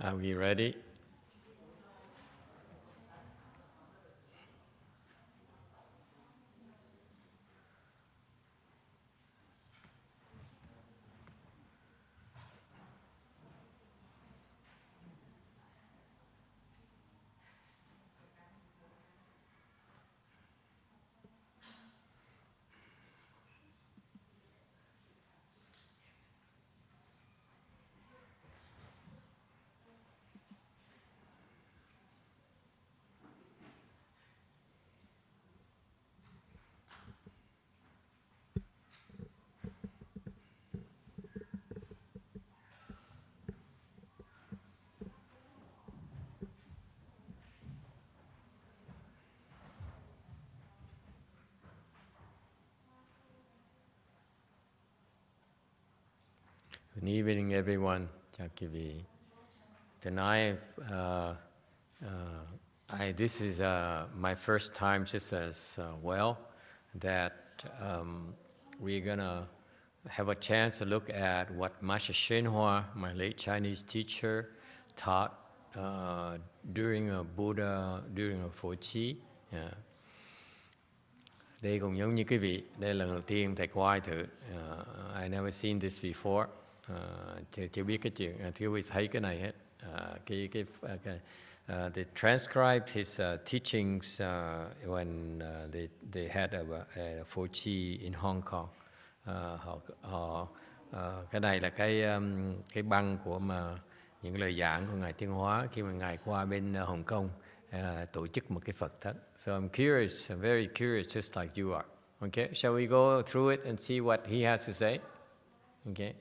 Are we ready? Good evening, everyone. Chào quý vị. Tonight, this is my first time just as well that we're gonna have a chance to look at what Master YongHua, my late Chinese teacher, taught during a Phổ Chí. Đây cũng giống như quý vị, đây là lần đầu tiên thầy qua thử. I never seen this before. Chưa biết cái chuyện, chưa biết thấy cái này hết. They transcribed his teachings when they had a Phổ Chí in Hong Kong. Cái này là cái băng của những lời giảng của ngài Tiên Hóa khi mà ngài qua bên Hồng Kông tổ chức một cái Phật thất. So I'm curious, I'm very curious, just like you are. Okay, shall we go through it and see what he has to say? Okay.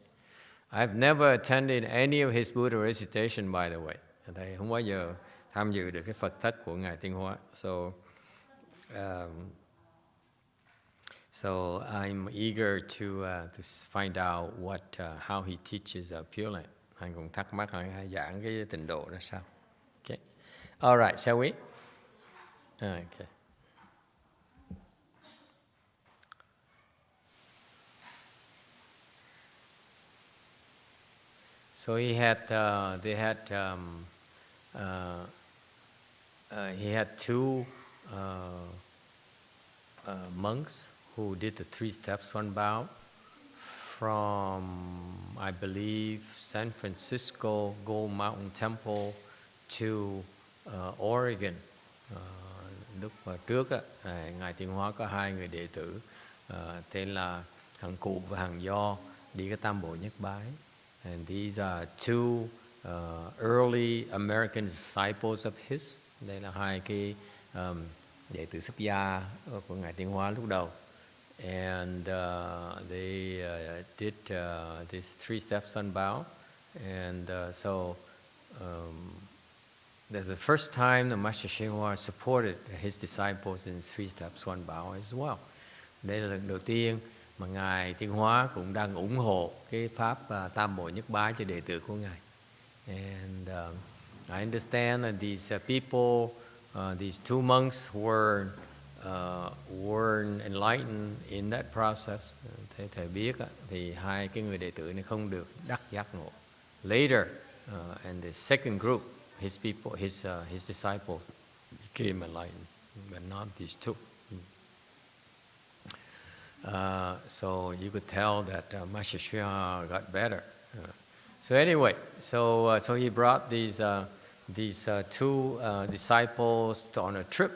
I've never attended any of his Buddha recitation, by the way. Thầy không bao giờ tham dự được cái Phật thất của ngài Tiên Hóa. So I'm eager to find out how he teaches Pure Land. Anh cũng thắc mắc là ngài giảng cái tịnh độ ra sao. Okay. All right, shall we? Okay. So he had two monks who did the 3 steps, 1 bow from, I believe, San Francisco Gold Mountain Temple to Oregon. Lúc mà trước ngài Tiên Hóa có 2 người đệ tử tên là Hằng Cụ và Hằng Do đi cái Tam Bộ Nhất Bái. And these are 2 early American disciples of his. Đây là 2 cái đệ tử xuất gia của ngài Tiên Hóa lúc đầu. And they did these 3 steps unbow. And that's the first time the Master YongHua supported his disciples in 3 steps, 1 bow as well. Đây là lần đầu tiên mà ngài Tiên Hóa cũng đang ủng hộ cái pháp Tam Bộ Nhất Bái cho đệ tử của ngài. And I understand that these people, these 2 monks were enlightened in that process. Thầy biết thì 2 cái người đệ tử này không được đắc giác ngộ. Later, and the second group, his disciples became enlightened, but not these 2. So you could tell that Master YongHua got better. So anyway, so he brought these 2 disciples on a trip.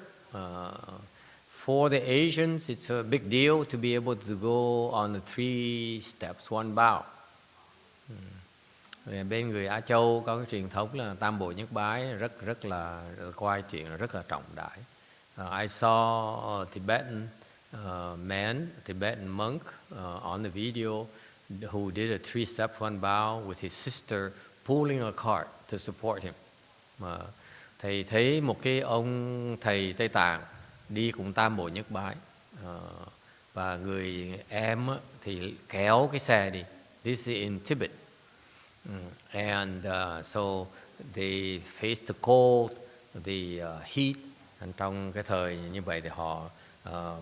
For the Asians, it's a big deal to be able to go on the 3 steps, 1 bow. Bên người Á Châu có cái truyền thống là Tam Bộ Nhất Bái rất là coi chuyện rất là trọng đại. I saw a Tibetan Tibetan monk on the video who did a 3 step 1 bow with his sister pulling a cart to support him. Mà thầy thấy một cái ông thầy Tây Tạng đi cùng Tam Bộ Nhất Bái và người em thì kéo cái xe đi. This is in Tibet. And so they faced the cold, the heat. And trong cái thời như vậy thì họ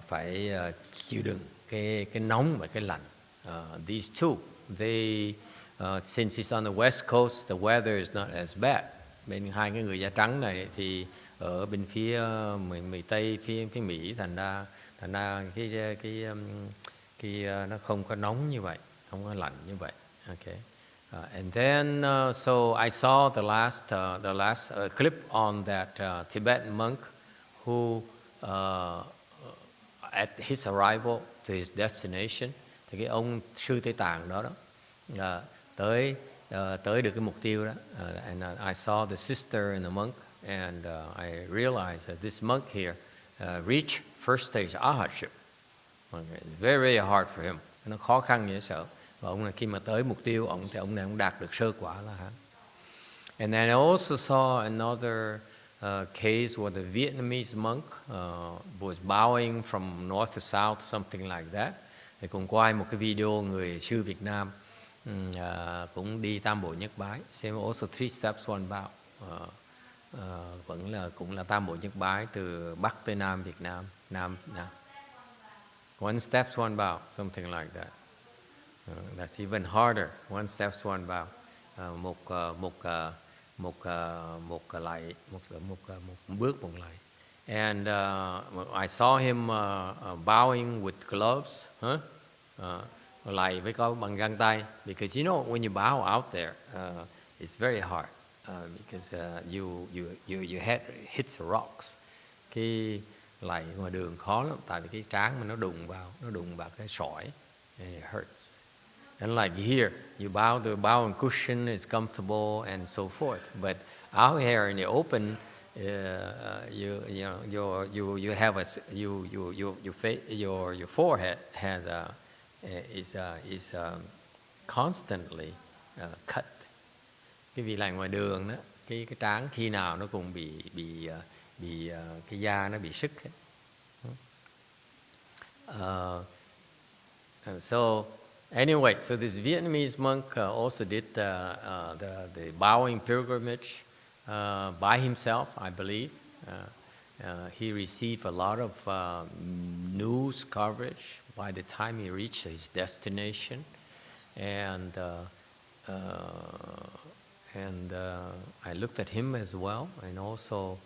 phải chịu đựng cái nóng và cái lạnh. These 2, they since it's on the west coast, the weather is not as bad. bên hai cái người da trắng này thì ở bên phía miền Tây, phía Mỹ, thành ra cái nó không có nóng như vậy, không có lạnh như vậy. Okay. And then so I saw the last clip on that Tibetan monk who at his arrival to his destination, thì cái ông sư Tây Tạng đó tới được cái mục tiêu đó. And I saw the sister and the monk, and I realized that this monk here reached first stage arhatship. It's very, very hard for him. Nó khó khăn dễ sợ. Và ông này khi mà tới mục tiêu thì ông này ông đạt được sơ quả là hả. And then I also saw another case where the Vietnamese monk was bowing from north to south, something like that. Thì cũng quay một cái video người sư Việt Nam cũng đi tam bộ nhất bái. Same also 3 steps 1 bow. Cũng là tam bộ nhất bái từ Bắc tới Nam Việt Nam. Nam. 1 steps 1 bow, something like that. That's even harder. 1 steps 1 bow. Một lạy, một bước một lạy. And I saw him bowing with gloves, lạy với có bằng găng tay. Because you know when you bow out there, it's very hard because your head hits the rocks. Cái lạy ngoài đường khó lắm, tại vì cái trán mình nó đụng vào cái sỏi, and it hurts. And like here, you bow, the bowing cushion is comfortable and so forth. But out here in the open, you have your forehead has is constantly cut. Cái vì là ngoài đường đó, cái trán khi nào nó cũng bị cái da nó bị sứt hết. And so anyway, so this Vietnamese monk also did the bowing pilgrimage by himself, I believe. He received a lot of news coverage by the time he reached his destination, and I looked at him as well, and also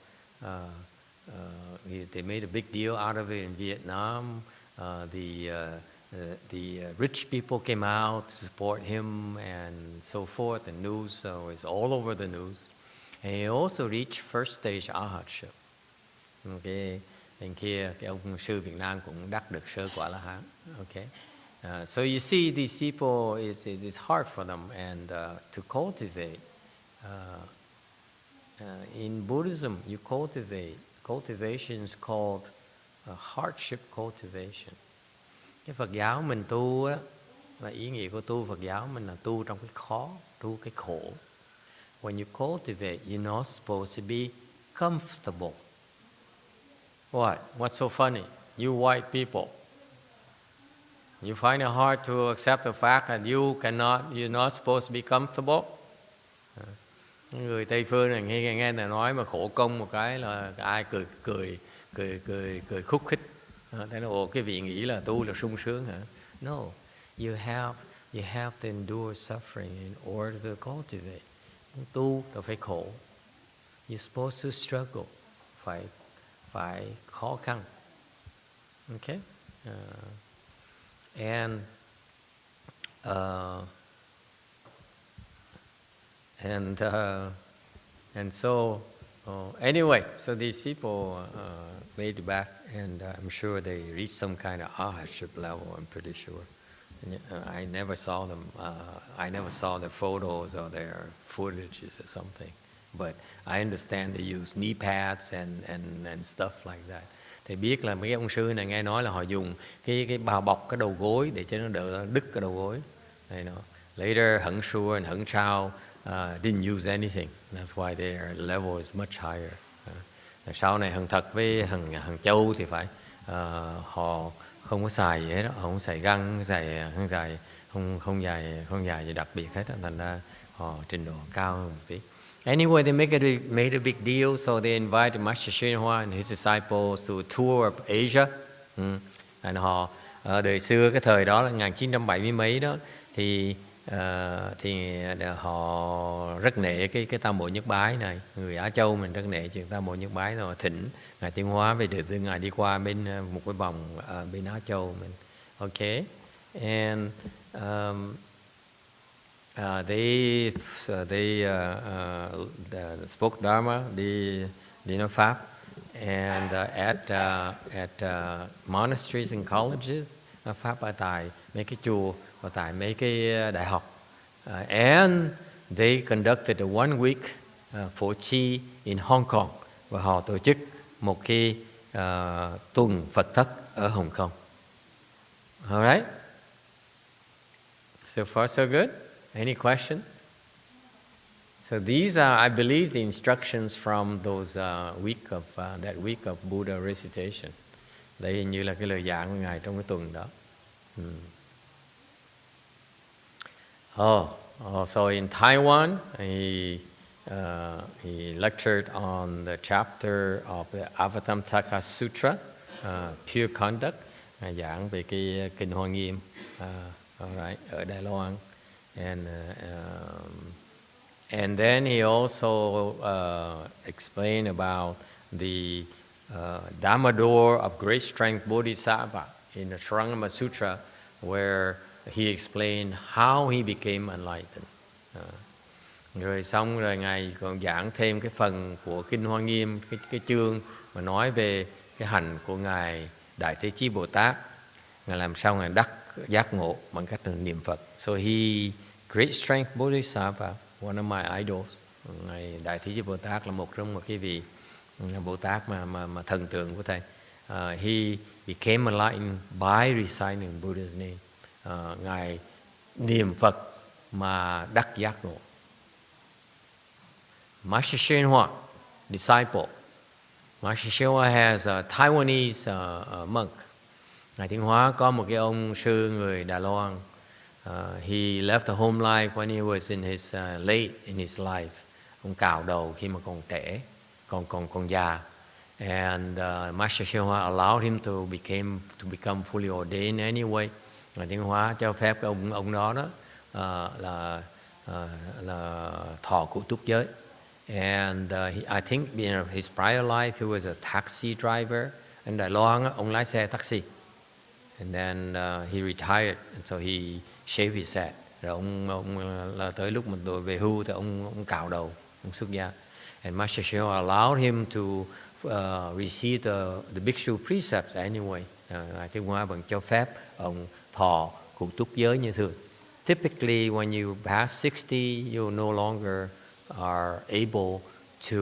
they made a big deal out of it in Vietnam. The rich people came out to support him and so forth. The news was all over the news. And he also reached first stage arhatship. Okay. Bên kia cái ông sư Việt Nam cũng đắc được sơ quả La Hán. Okay. So you see, these people, it is hard for them and to cultivate. In Buddhism, you cultivate. Cultivation is called hardship cultivation. Cái Phật giáo mình tu á, là ý nghĩa của tu Phật giáo mình là tu trong cái khó, tu cái khổ. When you cultivate, you're not supposed to be comfortable. What? What's so funny? You white people, you find it hard to accept the fact that you're not supposed to be comfortable. Người Tây phương này nghe người nói mà khổ công một cái là ai cười khúc khích. Thế nó cái vị nghĩ là tu là sung sướng hả? No, you have to endure suffering in order to cultivate. Tu là phải khổ. You're supposed to struggle, phải khó khăn. Okay, and so anyway, so these people made it back, and I'm sure they reached some kind of arhatship level. I'm pretty sure. I never saw them. I never saw their photos or their footages or something. But I understand they use knee pads and stuff like that. Thì biết là mấy cái ông sư này nghe nói là họ dùng cái bao bọc cái đầu gối để cho nó đỡ đứt cái đầu gối. You know. Later, Heng Shu and Heng Chao didn't use anything. That's why their level is much higher. Sau này Hằng Thật với Hằng Châu thì phải họ không có xài gì hết đó, họ không xài găng, không dài gì đặc biệt hết đó. Thành ra họ trình độ cao hơn một tí. Anyway, they made a big deal, so they invited Master YongHua and his disciples to a tour of Asia. And họ đời xưa cái thời đó là 1970 mấy đó thì thì họ rất nể cái Tam Bộ Nhất Bái này. Người Á Châu mình rất nể chuyện Tam Bộ Nhất Bái, rồi thỉnh Ngài Tiến Hóa về để từ Ngài đi qua bên một cái vòng bên Á Châu mình. Okay, and they spoke Dharma, đi nói pháp, and at monasteries and colleges, pháp ở tại mấy cái chùa và tại mấy cái đại học, and they conducted a one week for chi in Hong Kong, và họ tổ chức một cái tuần Phật thất ở Hồng Kông. All right, so far so good. Any questions? So these are, I believe, the instructions from those that week of Buddha recitation. Đây hình như là cái lời giảng của Ngài trong cái tuần đó. So in Taiwan, he lectured on the chapter of the Avatamsaka Sutra, Pure Conduct, giảng về cái kinh Hoa Nghiêm, ở Đài Loan, and then he also explained about the Dharma door of great strength Bodhisattva in the Shrangama Sutra, where he explained how he became enlightened. Rồi xong rồi Ngài còn giảng thêm cái phần của Kinh Hoa Nghiêm, cái chương mà nói về cái hành của Ngài Đại Thế Chí Bồ Tát, Ngài làm sao Ngài đắc giác ngộ bằng cách niệm Phật. So he, great strength Bodhisattva, one of my idols. Ngài Đại Thế Chí Bồ Tát là một trong một cái vị Bồ Tát mà thần tượng của thầy. He became enlightened by reciting Buddha's name. Ngài niệm Phật mà đắc giác ngộ. Master YongHua, disciple. Master YongHua has a Taiwanese monk. Ngài Tiến Hóa có một cái ông sư người Đài Loan. He left the home life when he was in his late in his life. Ông cạo đầu khi mà còn trẻ, còn già. And Master YongHua allowed him to become fully ordained anyway. Ngài Tiến Hóa cho phép cái ông đó là thọ cụ túc giới. And I think in his prior life he was a taxi driver. In Đài Loan ông lái xe taxi. And then he retired, and so he shaved his head. Rồi ông là tới lúc mình về hưu thì ông cạo đầu, ông xuất gia. And Master YongHua allowed him to receive the bhikshu precepts anyway. Ngài Tiến Hóa vẫn cho phép ông thọ cụ túc giới như thường. Typically, when you pass 60, you no longer are able to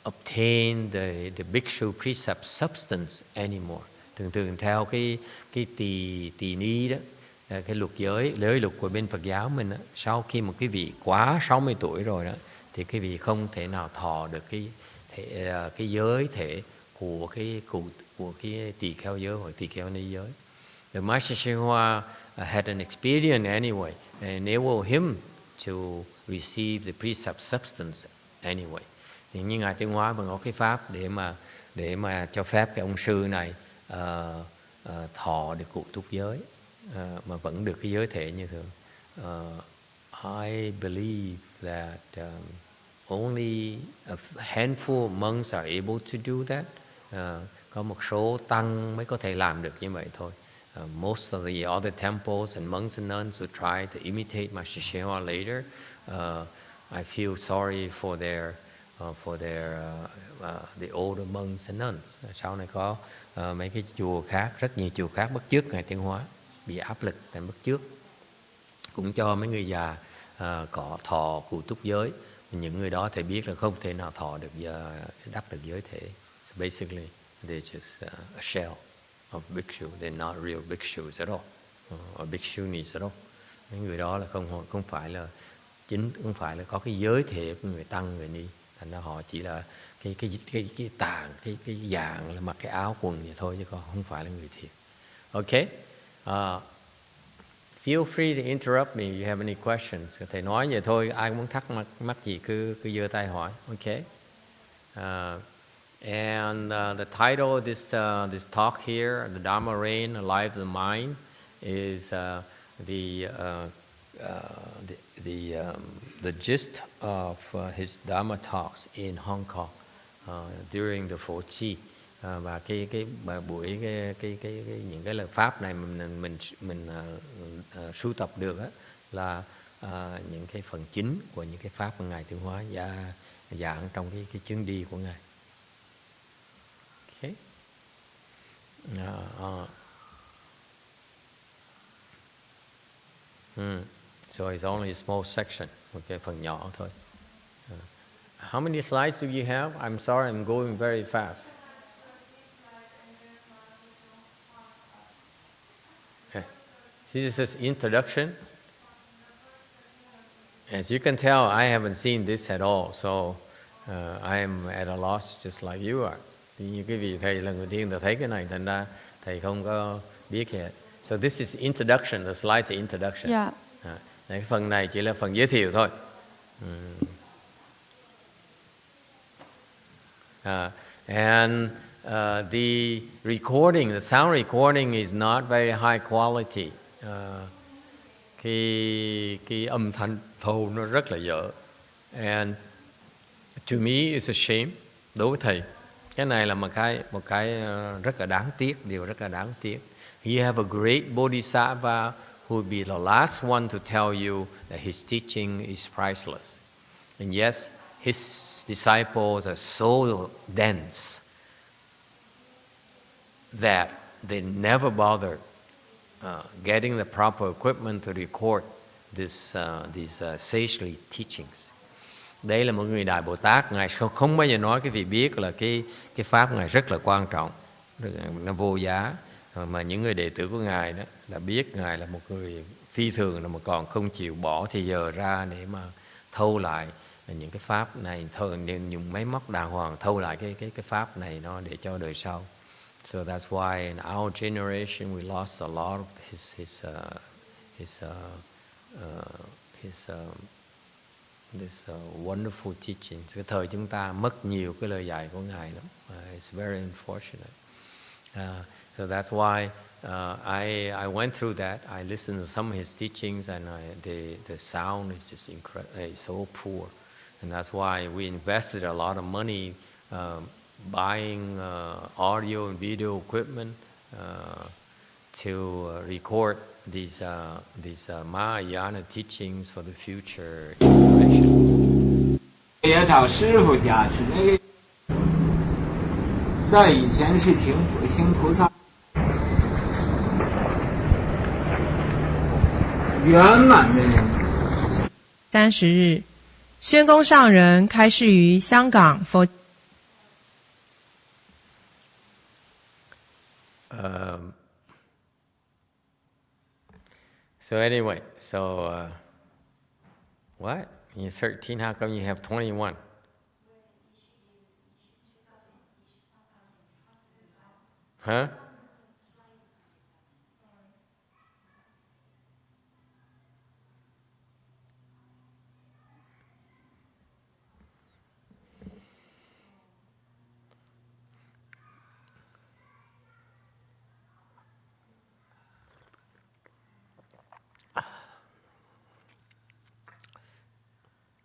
obtain the bhikshu precept substance anymore. Thường theo cái tỳ ni đó, cái luật giới luật của bên Phật giáo mình đó, sau khi một cái vị quá 60 tuổi rồi đó, thì cái vị không thể nào thọ được cái giới thể của cái tỳ kheo giới hoặc tỳ kheo ni giới. The Master YongHua had an experience anyway, and enabled him to receive the precept substance anyway. Thì như Ngài Tiến Hóa vẫn có cái pháp để mà cho phép cái ông sư này thọ được cụ túc giới, mà vẫn được cái giới thể như thường. I believe that only a handful of monks are able to do that. Có một số tăng mới có thể làm được như vậy thôi. Most of the other temples and monks and nuns who try to imitate Master YongHua later, I feel sorry for the older monks and nuns. Sau này có mấy cái chùa khác, rất nhiều chùa khác bắt chước Ngài Tiến Hóa, bị áp lực tại bắt chước, cũng cho mấy người già có thọ cụ túc giới. Những người đó thầy biết là không thể nào thọ được đắc được giới thể. So basically, they're just a shell of bhikshu. They're not real bhikshus at all, or bhikshunis at all. Những người đó là không phải là không phải là có cái giới thể của người tăng, người ni. Thành ra họ chỉ là cái tàng, cái dạng là mặc cái áo quần vậy thôi, chứ còn không phải là người thiệt. Okay. Feel free to interrupt me if you have any questions. Thầy nói vậy thôi, ai muốn thắc mắc gì cứ giơ tay hỏi. Okay. And the title of this talk here, the Dharma Reign, Alive the Mind, is the the gist of his Dharma talks in Hong Kong during the Phổ Chi. Và cái buổi những cái lời pháp này mình sưu tập được là những cái phần chính của những cái pháp mà ngài Tuyên Hóa giảng trong cái chuyến đi của ngài. Okay. So it's only a small section, một cái phần nhỏ thôi. How many slides do you have? I'm sorry, I'm going very fast. This is introduction. As you can tell, I haven't seen this at all, so I am at a loss just like you are. Như cái vị thầy lần đầu tiên thầy thấy cái này, thành ra thầy không có biết hết. So this is introduction. The slides are introduction. Yeah. Cái phần này chỉ là phần giới thiệu thôi. And the recording, the sound recording is not very high quality. Cái âm thanh thô nó rất là dở. And to me it's a shame. Đối với thầy, cái này là một cái rất là đáng tiếc, điều rất là đáng tiếc. You have a great bodhisattva who will be the last one to tell you that his teaching is priceless. And yes, his disciples are so dense that they never bothered getting the proper equipment to record these sagely teachings. Đây là một người Đại Bồ Tát, ngài không bao giờ nói cái vị biết là cái pháp ngài rất là quan trọng, nó vô giá, mà những người đệ tử của ngài đó đã biết ngài là một người phi thường, mà còn không chịu bỏ thì giờ ra để mà thâu lại những cái pháp này, nên dùng máy móc đàng hoàng thâu lại cái pháp này nó để cho đời sau. So that's why in our generation we lost a lot of this wonderful teaching. Cái thời chúng ta mất nhiều cái lời dạy của ngài lắm. It's very unfortunate. So that's why I went through that. I listened to some of his teachings, and the sound is just incredible. It's so poor, and that's why we invested a lot of money buying audio and video equipment to record these Mahayana teachings for the future generation. 也找师父加持，那个在以前是行菩萨圆满的人。30日，宣公上人开示于香港佛。So anyway, what? You're 13, how come you have 21? Huh?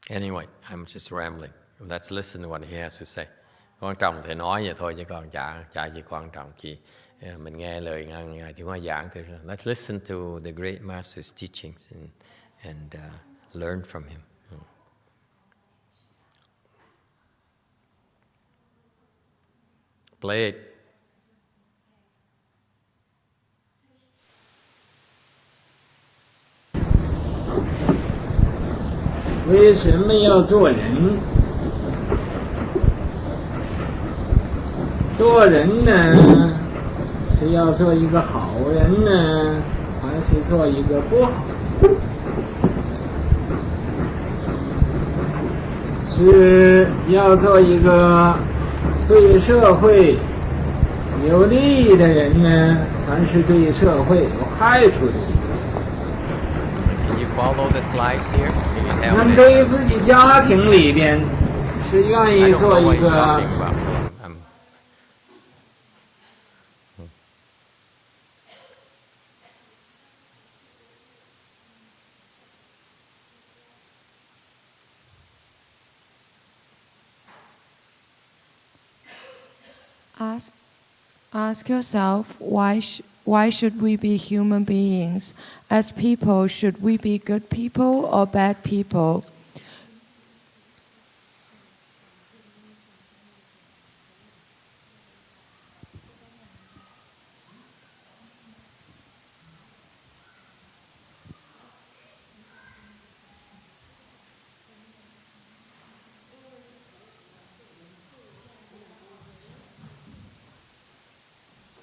Anyway, I'm just rambling. Let's listen to what he has to say. Quan trọng thì nói vậy thôi chứ còn chả gì quan trọng, chỉ mình nghe lời ngài Tuyên Hóa giảng thì let's listen to the great master's teachings and learn from him. Play it. 为什么要做人？做人呢，是要做一个好人呢，还是做一个不好人？是要做一个对社会有利的人呢，还是对社会有害处的人？ Can you follow the slides here? 那么对于自己家庭里边，是愿意做一个。Ask yourself, why should we be human beings? As people, should we be good people or bad people?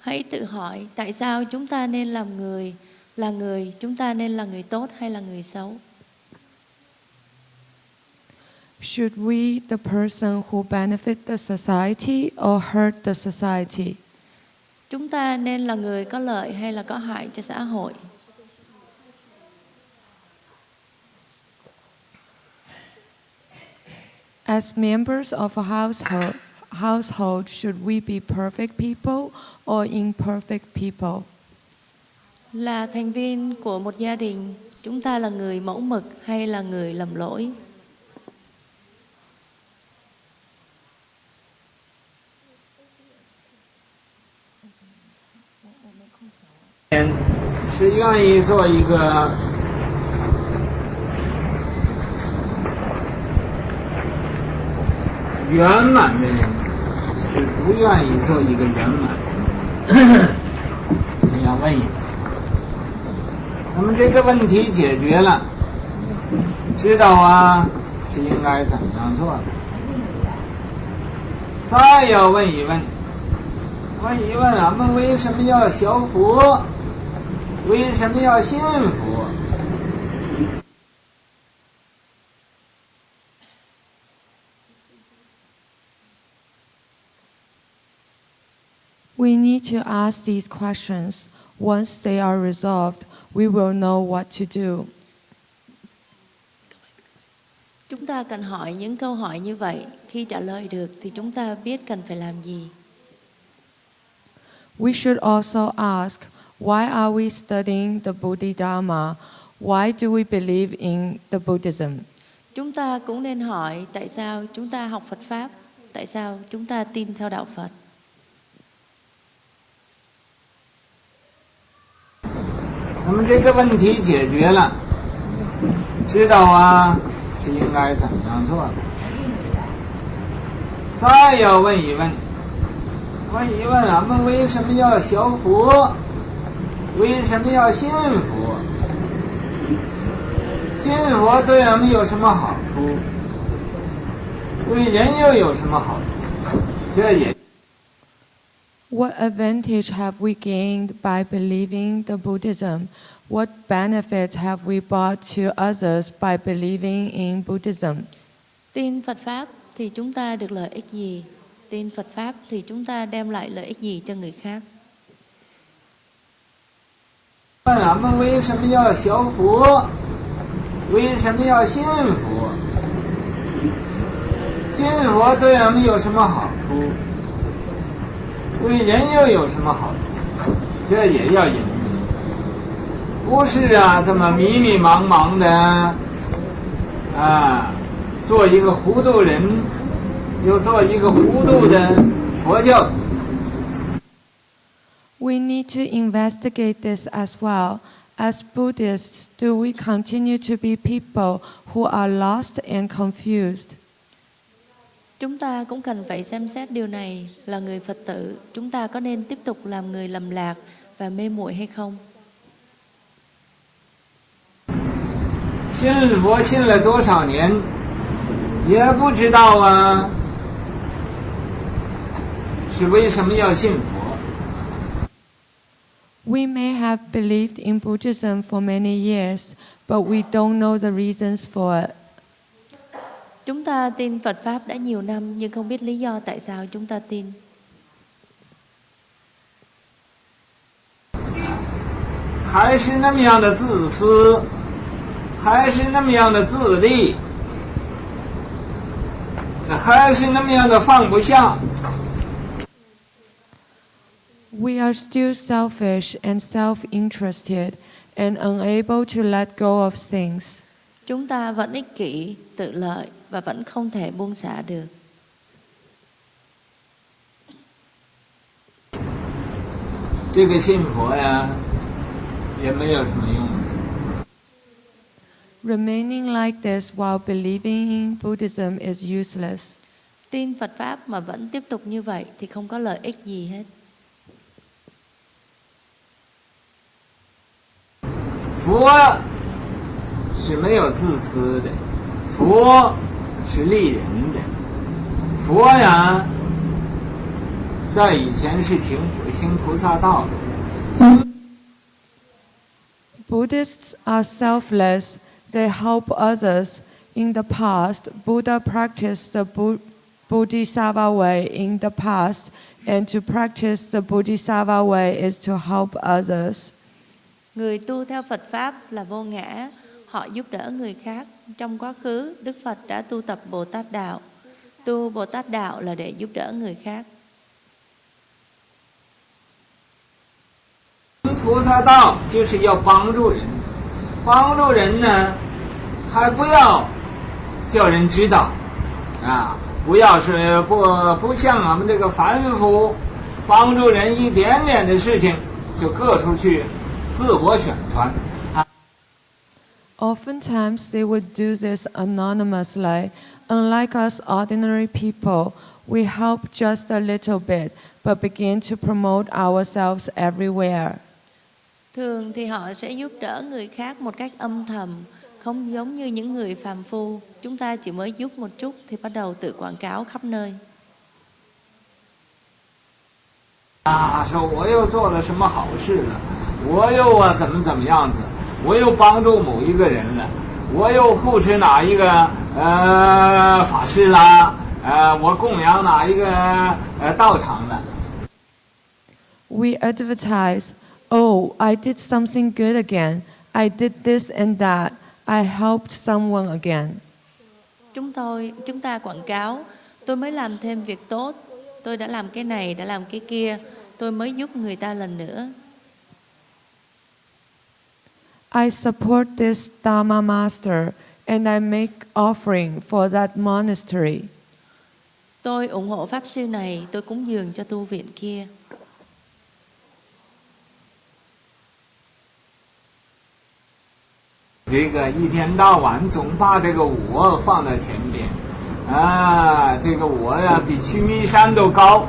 Hãy tự hỏi tại sao chúng ta nên làm người, chúng ta nên là người tốt hay là người xấu? Should we the person who benefit the society or hurt the society? Chúng ta nên là người có lợi hay là có hại cho xã hội? As members of a household, should we be perfect people or imperfect people? Là thành viên của một gia đình, chúng ta là người mẫu mực hay là người lầm lỗi?是愿意做一个圆满的人，是不愿意做一个圆满的人。这样问一问，那么这个问题解决了，知道啊是应该怎么样做的。再要问一问，俺们为什么要学佛？为什么要信佛？ We need to ask these questions. Once they are resolved, we will know what to do. Chúng ta cần hỏi những câu hỏi như vậy. Khi trả lời được thì chúng ta biết cần phải làm gì. We should also ask, why are we studying the Bodhidharma? Why do we believe in the Buddhism? Chúng ta cũng nên hỏi tại sao chúng ta học Phật Pháp, tại sao chúng ta tin theo đạo Phật. 那么这个问题解决了，知道啊是应该怎么样做的。再要问一问，俺们为什么要学佛？为什么要信佛？信佛对俺们有什么好处？对人又有什么好处？这也。 What advantage have we gained by believing the Buddhism? What benefits have we brought to others by believing in Buddhism? Tin Phật Pháp thì chúng ta được lợi ích gì? Tin Phật Pháp thì chúng ta đem lại lợi ích gì cho người khác? 俺们为什么要学佛？为什么要信佛？信佛对俺们有什么好处？ 对人又有什么好处？这也要研究，不是啊，这么迷迷茫茫的，做一个糊涂人，又做一个糊涂的佛教徒。We need to investigate this as well. As Buddhists, do we continue to be people who are lost and confused? Chúng ta cũng cần phải xem xét điều này. Là người Phật tử, chúng ta có nên tiếp tục làm người lầm lạc và mê muội hay không? 信佛信了多少年，也不知道啊，是为什么要信佛？ We may have believed in Buddhism for many years, but we don't know the reasons for it. Chúng ta tin Phật Pháp đã nhiều năm nhưng không biết lý do tại sao chúng ta tin. 还是那么样的自私，还是那么样的自利，还是那么样的放不下。 We are still selfish and self-interested and unable to let go of things. Chúng ta vẫn ích kỷ, tự lợi và vẫn không thể buông xả được. 这个信佛呀，也没有什么用。 Remaining like this while believing in Buddhism is useless. Tin Phật Pháp mà vẫn tiếp tục như vậy thì không có lợi ích gì hết. 佛是没有自私的，佛是利人的。佛呀，在以前是行菩萨道的。 Buddhists are selfless. They help others. In the past, Buddha practiced the Bodhisattva way in the past, and to practice the Bodhisattva way is to help others. Người tu theo Phật Pháp là vô ngã, họ giúp đỡ người khác. Trong quá khứ, Đức Phật đã tu tập Bồ Tát Đạo. Tu Bồ Tát Đạo là để giúp đỡ người khác. 菩萨道就是要帮助人，帮助人呢，还不要叫人知道，啊，不要是不像我们这个凡夫，帮助人一点点的事情就各处去自我宣传。 Oftentimes, they would do this anonymously. Unlike us ordinary people, we help just a little bit, but begin to promote ourselves everywhere. Thường thì họ sẽ giúp đỡ người khác một cách âm thầm, không giống như những người phàm phu. Chúng ta chỉ mới giúp một chút thì bắt đầu tự quảng cáo khắp nơi. 说我又做了什么好事了，我又怎么样子，我又帮助某一个人了，我又护持哪一个法师啦，我供养哪一个道场了。 We advertise, oh, I did something good again. I did this and that. I helped someone again. Chúng ta quảng cáo, tôi mới làm thêm việc tốt, tôi đã làm cái này, đã làm cái kia, tôi mới giúp người ta lần nữa. I support this Dharma master and I make offering for that monastery. Tôi ủng hộ pháp sư này, tôi cúng dường cho tu viện kia. 这个一天到晚总把这个我放在前边，这个我呀比须弥山都高，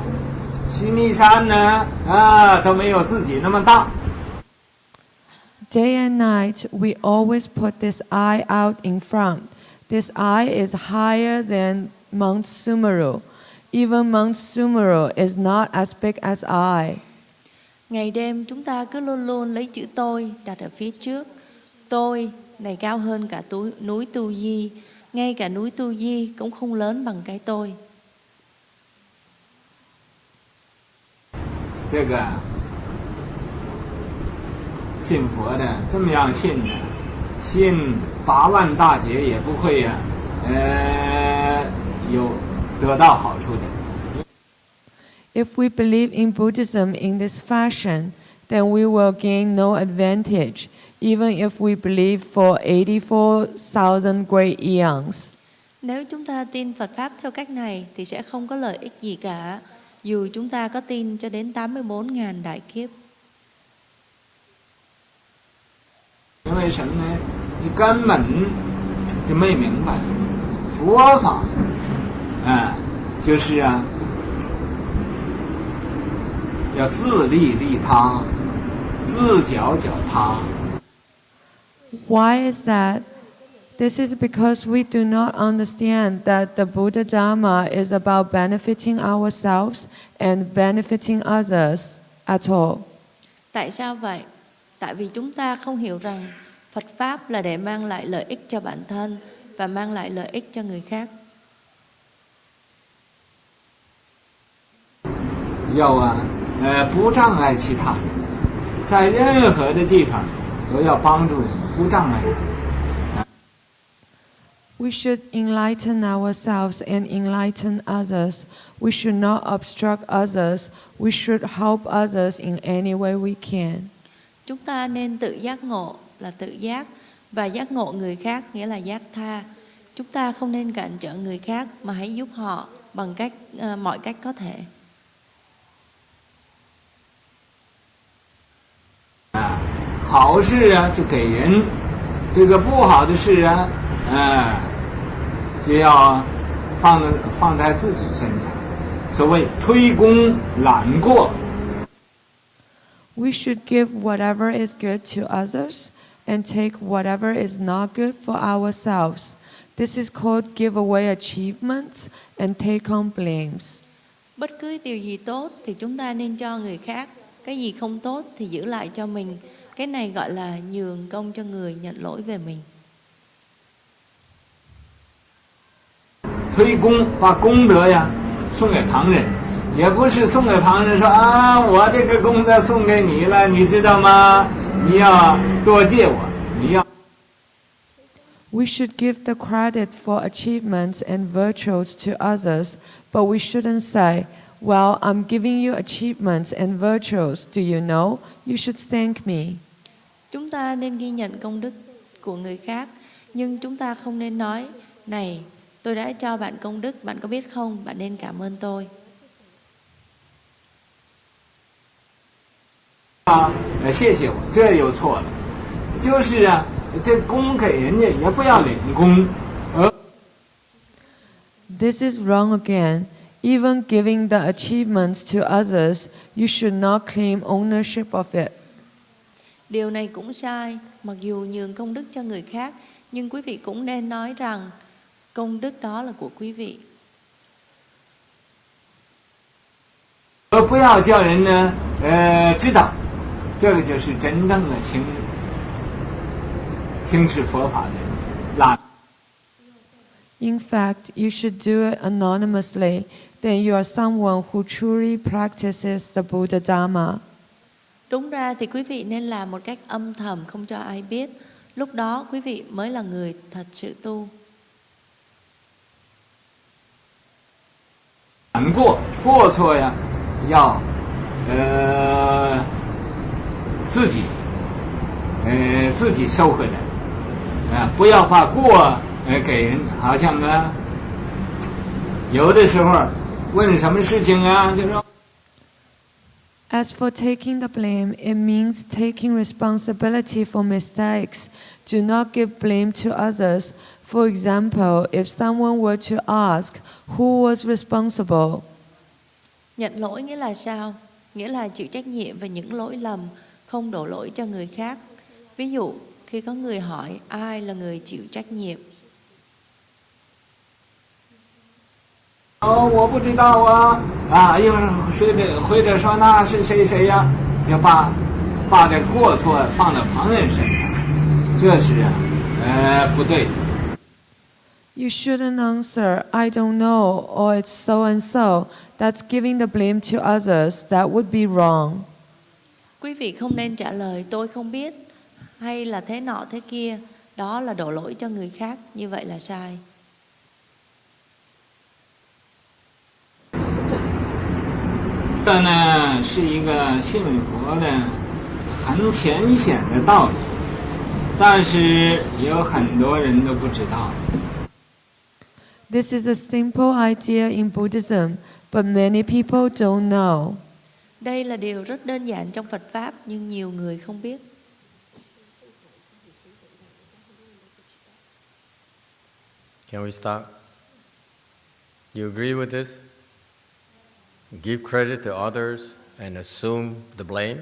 须弥山呢都没有自己那么大。 Day and night, we always put this I out in front. This I is higher than Mount Sumeru. Even Mount Sumeru is not as big as I. Ngày đêm chúng ta cứ luôn luôn lấy chữ tôi đặt ở phía trước. Tôi này cao hơn cả núi Tu Di. Ngay cả núi Tu Di cũng không lớn bằng cái tôi. 这个信佛的这么样信的，信8万大劫也不会呀，有得到好处的。 If we believe in Buddhism in this fashion, then we will gain no advantage, even if we believe for 84,000 great eons. Nếu chúng ta tin Phật Pháp theo cách này thì sẽ không có lợi ích gì cả, dù chúng ta có tin cho đến 84.000 đại kiếp. 因为什么呢？你根本就没明白佛法，就是要自利利他，自脚脚他。 Why is that? This is because we do not understand that the Buddha Dharma is about benefiting ourselves and benefiting others at all. Tại sao vậy? Tại vì chúng ta không hiểu rằng Phật Pháp là để mang lại lợi ích cho bản thân và mang lại lợi ích cho người khác. 要不障碍其他人，在任何的地方都要帮助人，不障碍人。 We should enlighten ourselves and enlighten others. We should not obstruct others. We should help others in any way we can. Chúng ta nên tự giác ngộ là tự giác và giác ngộ người khác nghĩa là giác tha. Chúng ta không nên cản trở người khác mà hãy giúp họ bằng mọi cách có thể. 好事啊就给人，这个不好的事啊，就要放在自己身上。所谓推功揽过。We should give whatever is good to others and take whatever is not good for ourselves. This is called give away achievements and take on blames. Bất cứ điều gì tốt thì chúng ta nên cho người khác, cái gì không tốt thì giữ lại cho mình. Cái này gọi là nhường công cho người, nhận lỗi về mình. 推功把功德呀送给旁人，也不是送给旁人说啊，我这个功德送给你了，你知道吗？你要多谢我，你要。We should give the credit for achievements and virtues to others, but we shouldn't say, well, I'm giving you achievements and virtues. Do you know? You should thank me. Chúng ta nên ghi nhận công đức của người khác, nhưng chúng ta không nên nói, này, tôi đã cho bạn công đức, bạn có biết không? Bạn nên cảm ơn tôi. 谢谢我，这又错了。就是啊，这功给人家也不要领功。This is wrong again. Even giving the achievements to others, you should not claim ownership of it. Điều này cũng sai. Mặc dù nhường công đức cho người khác, nhưng quý vị cũng nên nói rằng công đức đó là của quý vị. 不要叫人呢，知道，这个就是真正的行持佛法的人。 In fact, you should do it anonymously. Then you are someone who truly practices the Buddha Dharma. Đúng ra thì quý vị nên làm một cách âm thầm, không cho ai biết. Lúc đó quý vị mới là người thật sự tu. 过错呀，要自己收回来，不要把过给人，好像啊，有的时候问什么事情啊，就说。 As for taking the blame, it means taking responsibility for mistakes. Do not give blame to others. For example, if someone were to ask, who was responsible? Nhận lỗi nghĩa là sao? Nghĩa là chịu trách nhiệm về những lỗi lầm, không đổ lỗi cho người khác. Ví dụ, khi có người hỏi ai là người chịu trách nhiệm. 我不知道啊，一会儿或者说那是谁呀，就把这过错放到旁人身上，这是不对的。 You shouldn't answer, I don't know, or it's so and so. That's giving the blame to others. That would be wrong. Quý vị không nên trả lời tôi không biết hay là thế nọ thế kia. Đó là đổ lỗi cho người khác, như vậy là sai. 这呢是一个信佛的很浅显的道理，但是有很多人都不知道。 This is a simple idea in Buddhism, but many people don't know. Đây là điều rất đơn giản trong Phật Pháp, nhưng nhiều người không biết. Can we start? You agree with this? Give credit to others and assume the blame?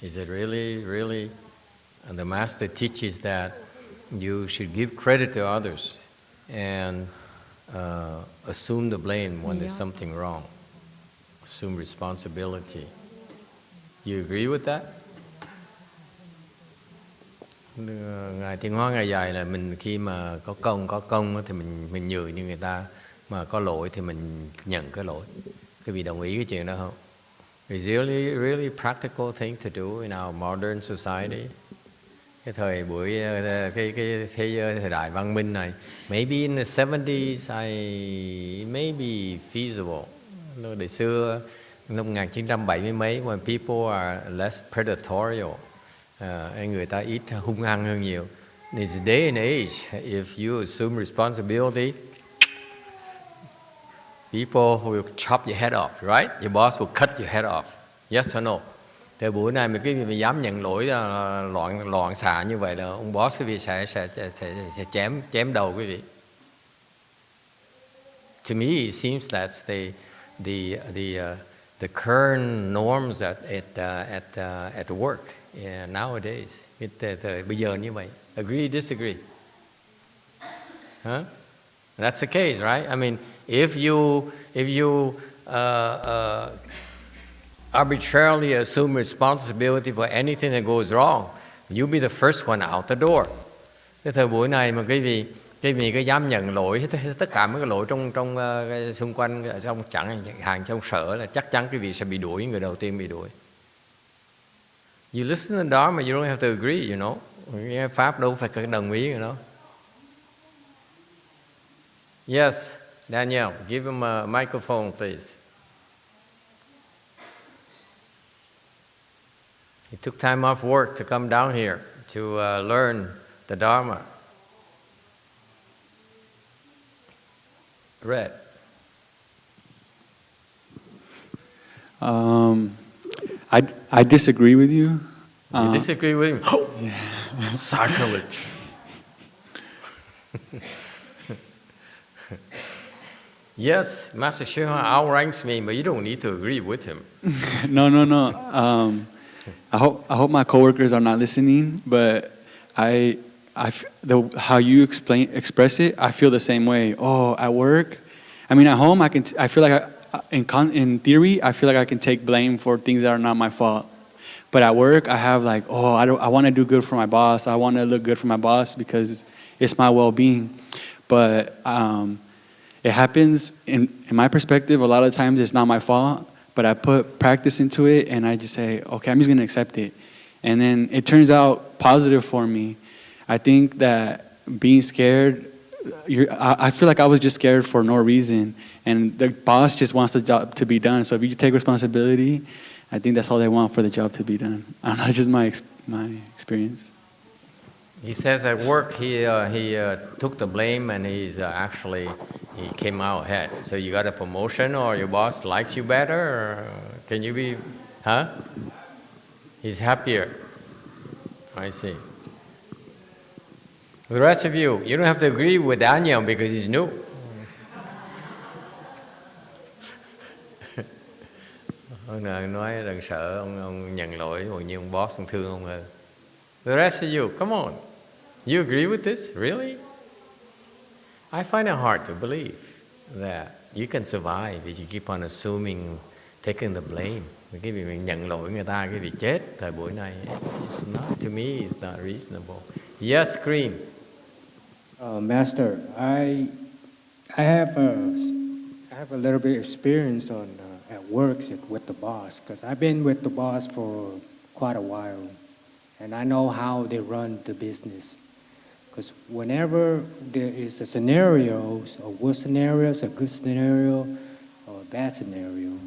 Is it really? And the Master teaches that you should give credit to others and assume the blame when there's something wrong. Assume responsibility. You agree with that? Ngài Thiên Hóa Ngài dạy là mình khi mà có công thì mình nhường như người ta, mà có lỗi thì mình nhận cái lỗi. Quý vị đồng ý cái chuyện đó không? It's really practical thing to do in our modern society. Cái thời cái thế giới thời đại văn minh này, maybe in the 70s it may be feasible. Đời xưa năm 1970 mấy, when people are less predatorial, người ta ít hung hăng hơn nhiều. This day and age, if you assume responsibility, people will chop your head off, right? Your boss will cut your head off. Yes or no? Thời buổi này mà quý vị mà dám nhận lỗi loạn xạ như vậy là ông boss quý vị sẽ chém đầu quý vị. To me, it seems that's the current norms at work nowadays. Bây giờ như vậy. Agree, disagree? Huh? That's the case, right? I mean, if you arbitrarily assume responsibility for anything that goes wrong, you'll be the first one out the door. Cái thời buổi này mà quý vị có dám nhận lỗi tất cả mấy cái lỗi trong xung quanh, trong chẳng hạn trong sở, là chắc chắn quý vị sẽ bị đuổi, người đầu tiên bị đuổi. You listen to Dharma, you don't have to agree, you know. Nghe pháp đâu phải cần đồng ý, you know. Yes, Daniel, give him a microphone, please. He took time off work to come down here to learn the Dharma. Red. I disagree with you. You disagree with him? Yeah. Sacrilege. Yes, Master Sheha outranks me, but you don't need to agree with him. No. I hope my coworkers are not listening, but how you express it, I feel the same way. Oh, at work, I mean, at home, I feel like in theory, I feel like I can take blame for things that are not my fault. But at work, I have like, I want to do good for my boss. I want to look good for my boss because it's my well-being. But it happens, in my perspective, a lot of times it's not my fault, but I put practice into it and I just say, okay, I'm just going to accept it. And then it turns out positive for me. I think that being scared, I feel like I was just scared for no reason. And the boss just wants the job to be done. So if you take responsibility, I think that's all they want, for the job to be done. I don't know, just my experience. He says at work he took the blame and he came out ahead. So you got a promotion or your boss liked you better? Or can you be, huh? He's happier. I see. The rest of you don't have to agree with Daniel because he's new. Ông nói đừng sợ ông nhận lỗi, còn như ông boss thương ông hơn. The rest of you, come on. You agree with this? Really? I find it hard to believe that you can survive if you keep on assuming, taking the blame. Cái việc mình nhận lỗi người ta, cái việc chết thời buổi này, it's not, to me, it's not reasonable. Yes, Green. Master, I have a little bit of experience on at work with the boss, because I've been with the boss for quite a while, and I know how they run the business. Because whenever there is a scenario, a worse scenario, a good scenario, or a bad scenario,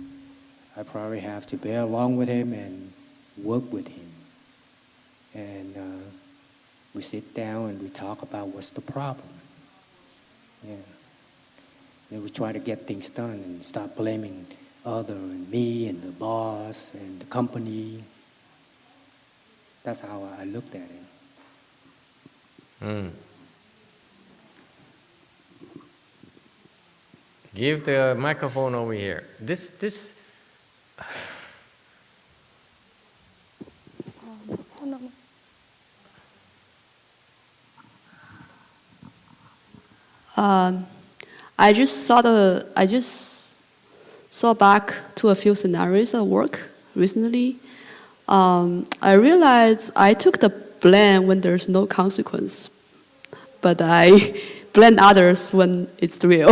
I probably have to bear along with him and work with him. And we sit down and we talk about what's the problem. Yeah. Then we try to get things done and stop blaming other and me and the boss and the company. That's how I looked at it. Give the microphone over here. This. I just saw back to a few scenarios at work recently. I realized I took the blame when there's no consequence, but I blame others when it's real.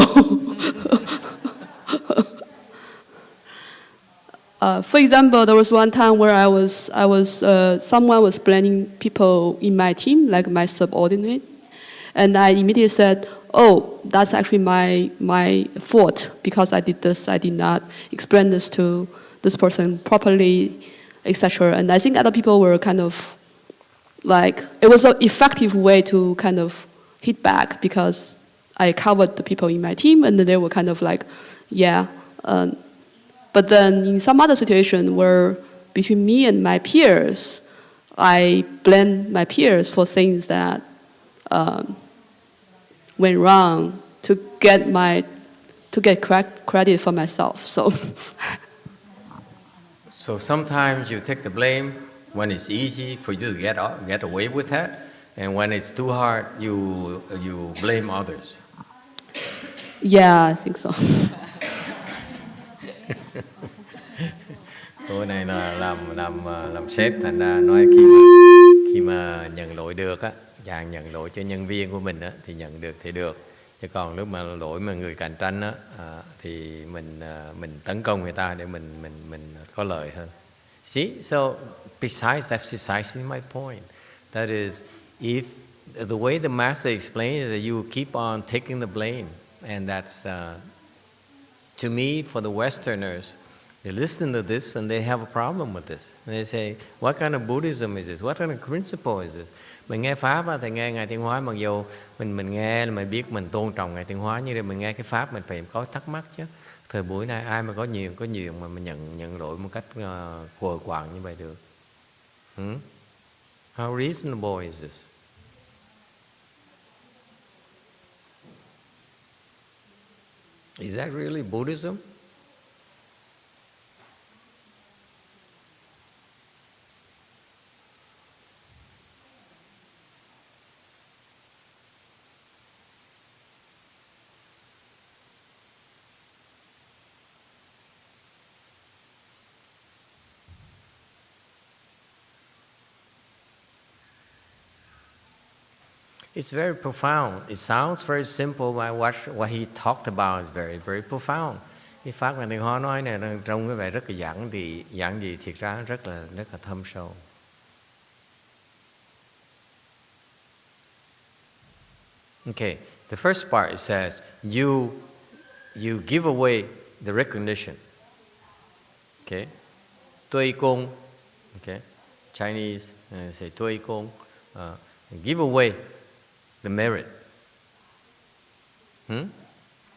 For example, there was one time where someone was blaming people in my team, like my subordinate, and I immediately said, "Oh, that's actually my fault because I did this. I did not explain this to this person properly, etc." And I think other people were kind of like, it was an effective way to kind of hit back because I covered the people in my team, and they were kind of like, yeah. But then in some other situation where between me and my peers, I blame my peers for things that went wrong to get credit for myself. So sometimes you take the blame when it's easy for you to get away with that, and when it's too hard, you blame others. Yeah, I think so. Tôi này là làm sếp, thành ra nói khi mà nhận lỗi được á, chàng nhận lỗi cho nhân viên của mình á, thì nhận được thì được. Chứ còn lúc mà lỗi mà người cạnh tranh á, thì mình tấn công người ta để mình có lợi hơn. See, so that's precisely my point. That is, if the way the master explains is that you keep on taking the blame, and that's to me, for the Westerners, they listen to this and they have a problem with this. And they say, what kind of Buddhism is this? What kind of principle is this? Mình nghe Pháp á, thì nghe Ngài Tiến Hóa, mặc dù mình nghe là mình biết mình tôn trọng Ngài Tiến Hóa, nhưng mình nghe cái Pháp mình phải có thắc mắc chứ. Thời buổi này ai mà có nhiều mà mình nhận lỗi một cách quờ quạng như vậy được? How reasonable is this? Is that really Buddhism? It's very profound. It sounds very simple, but what he talked about is very, very profound. Cái pháp mà Thầy Hóa nói này trông cái vẻ rất là giản dị, thiệt ra rất là thâm sâu. Okay, the first part it says you give away the recognition. Okay,推功. Okay, Chinese say 推功. Give away the merit.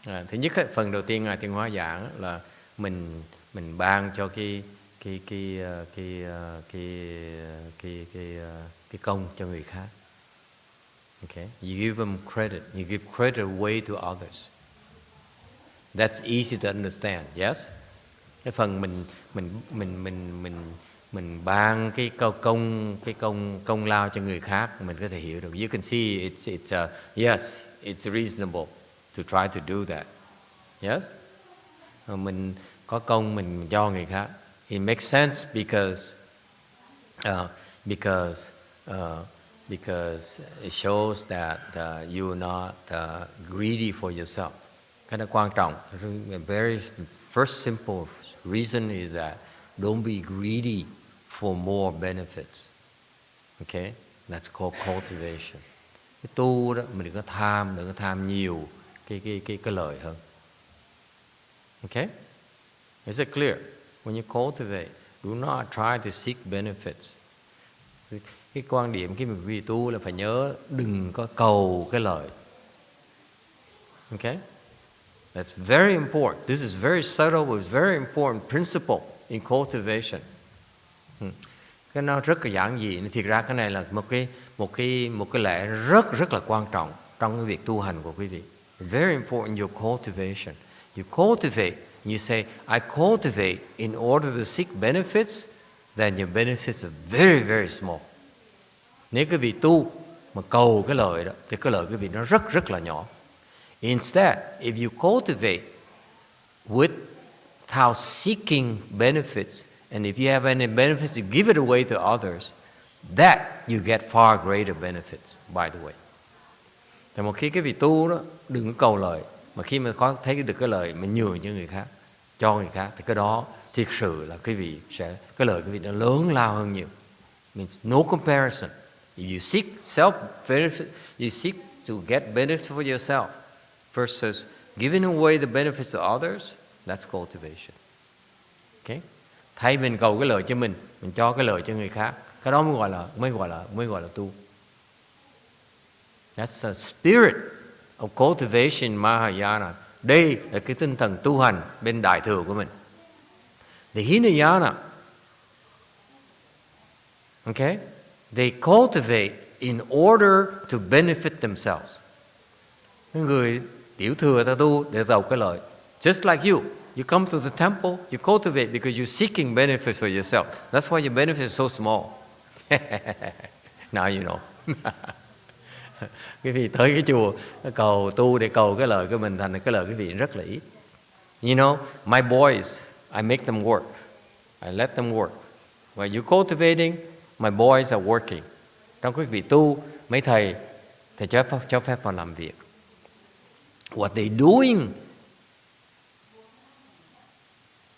Thứ nhất, phần đầu tiên Ngài Tiến Hóa giảng là mình ban cho cái công cho người khác. Okay, you give them credit. You give credit away to others. That's easy to understand. Yes. Cái phần mình ban cái công lao cho người khác, mình có thể hiểu được. You can see it's yes, it's reasonable to try to do that. Yes, mình có công mình cho người khác. It makes sense because it shows that you're not greedy for yourself. Cái đó quan trọng. The very first simple reason is that don't be greedy for more benefits. Okay, that's called cultivation. Cái tu đó mình đừng có tham nhiều cái lợi hơn. Okay, is it clear? When you cultivate, do not try to seek benefits. Cái quan điểm khi mình vi tu là phải nhớ đừng có cầu cái lợi. Okay, that's very important. This is very subtle, but it's very important principle in cultivation. Cái nó rất là giản dị. Thiệt ra cái này là một cái lẽ rất là quan trọng trong cái việc tu hành của quý vị. Very important, your cultivation. You cultivate, you say, I cultivate in order to seek benefits, then your benefits are very, very small. Nếu quý vị tu mà cầu cái lợi đó, thì cái lợi quý vị nó rất là nhỏ. Instead, if you cultivate without seeking benefits, and if you have any benefits, you give it away to others, that you get far greater benefits, by the way. Thì một khi cái vị tu đó, đừng có cầu lợi, mà khi mà có thấy được cái lợi mà nhường cho người khác, cho người khác, thì cái đó thiệt sự là cái lợi quý vị nó lớn lao hơn nhiều. Means no comparison. If you seek self-benefit, you seek to get benefit for yourself versus giving away the benefits to others, that's cultivation. Okay? Thay mình cầu cái lợi cho mình cho cái lợi cho người khác, cái đó mới gọi là tu. That's the spirit of cultivation Mahayana. Đây là cái tinh thần tu hành bên đại thừa của mình. The Hinayana Okay? They cultivate in order to benefit themselves. Người tiểu thừa ta tu để giàu cái lợi. Just like you. You come to the temple, you cultivate because you're seeking benefits for yourself. That's why your benefit is so small. Now you know. Quý vị tới cái chùa cầu tu để cầu cái lợi của mình, thành cái lợi quý vị rất là ít. You know, my boys, I make them work. I let them work. While you're cultivating, my boys are working. Trong quý vị tu, mấy thầy cho phép vào làm việc. What they're doing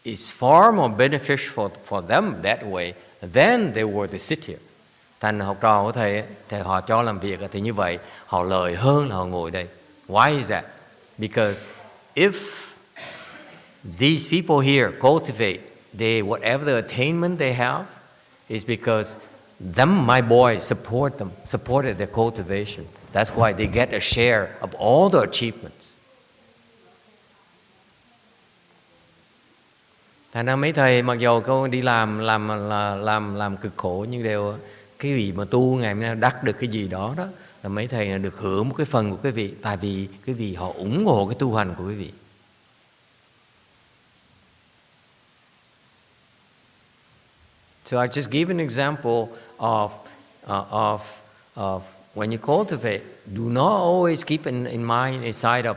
is far more beneficial for them that way than they were to sit here. Thành học trò của thầy họ cho làm việc thì như vậy họ lợi hơn là họ ngồi đây. Why is that? Because if these people here cultivate, whatever the attainment they have is because my boys supported their cultivation. That's why they get a share of all the achievements. Thành ra mấy thầy mặc dù cô đi làm cực khổ nhưng đều cái vị mà tu ngày hôm nay đắc được cái gì đó là mấy thầy được hưởng một cái phần của quý vị, tại vì quý vị họ ủng hộ cái tu hành của quý vị. So I just give an example of when you cultivate, do not always keep in mind a side of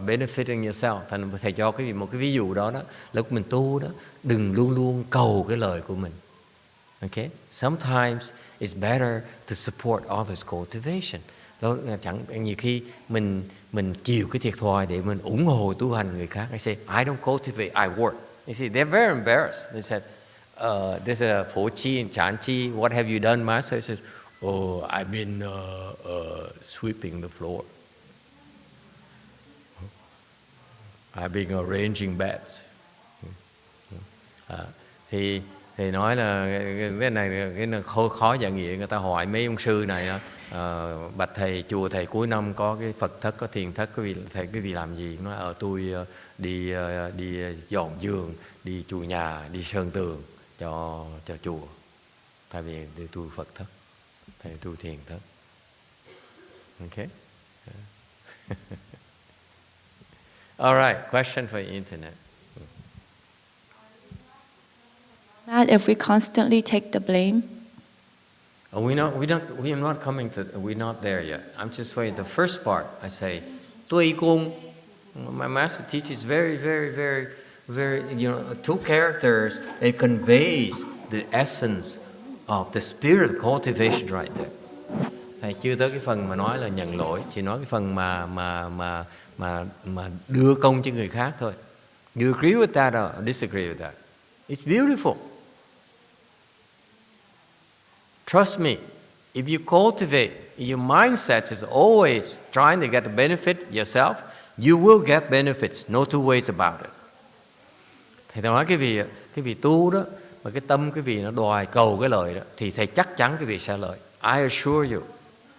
benefiting yourself. Thành thầy cho quý vị một cái ví dụ đó, lúc mình tu đó, đừng luôn luôn cầu cái lời của mình. Okay? Sometimes it's better to support others' cultivation. Đó chẳng nhiều khi mình chịu cái thiệt thòi để mình ủng hộ tu hành người khác. I say, I don't cultivate, I work. You see, they're very embarrassed. They said, there's a Phổ Chi and Chán Chi. What have you done, Master? He says, oh, I've been sweeping the floor. I've been arranging beds. Thì nói là cái này khó giải nghĩa. Người ta hỏi mấy ông sư này, bạch thầy, chùa thầy cuối năm có cái Phật thất, có thiền thất, quý vị làm gì? Nói tôi đi dọn giường, đi chùa nhà, đi sơn tường cho chùa. Tại vì để tu Phật thất, thầy tu thiền thất. Okay? All right, question for the internet. Not if we constantly take the blame. We are not coming to. We're not there yet. I'm just saying the first part. I say, Tui Kung. My master teaches very, very, very, very. Two characters. It conveys the essence of the spirit of cultivation right there. Thầy chưa tới cái phần mà nói là nhận lỗi, chỉ nói cái phần mà đưa công cho người khác thôi. You agree with that or disagree with that? It's beautiful. Trust me, if you cultivate, your mindset is always trying to get the benefit yourself, you will get benefits, no two ways about it. Thầy nói cái vị tu đó, mà cái tâm cái vị nó đòi cầu cái lợi đó, thì thầy chắc chắn cái vị sẽ lợi. I assure you,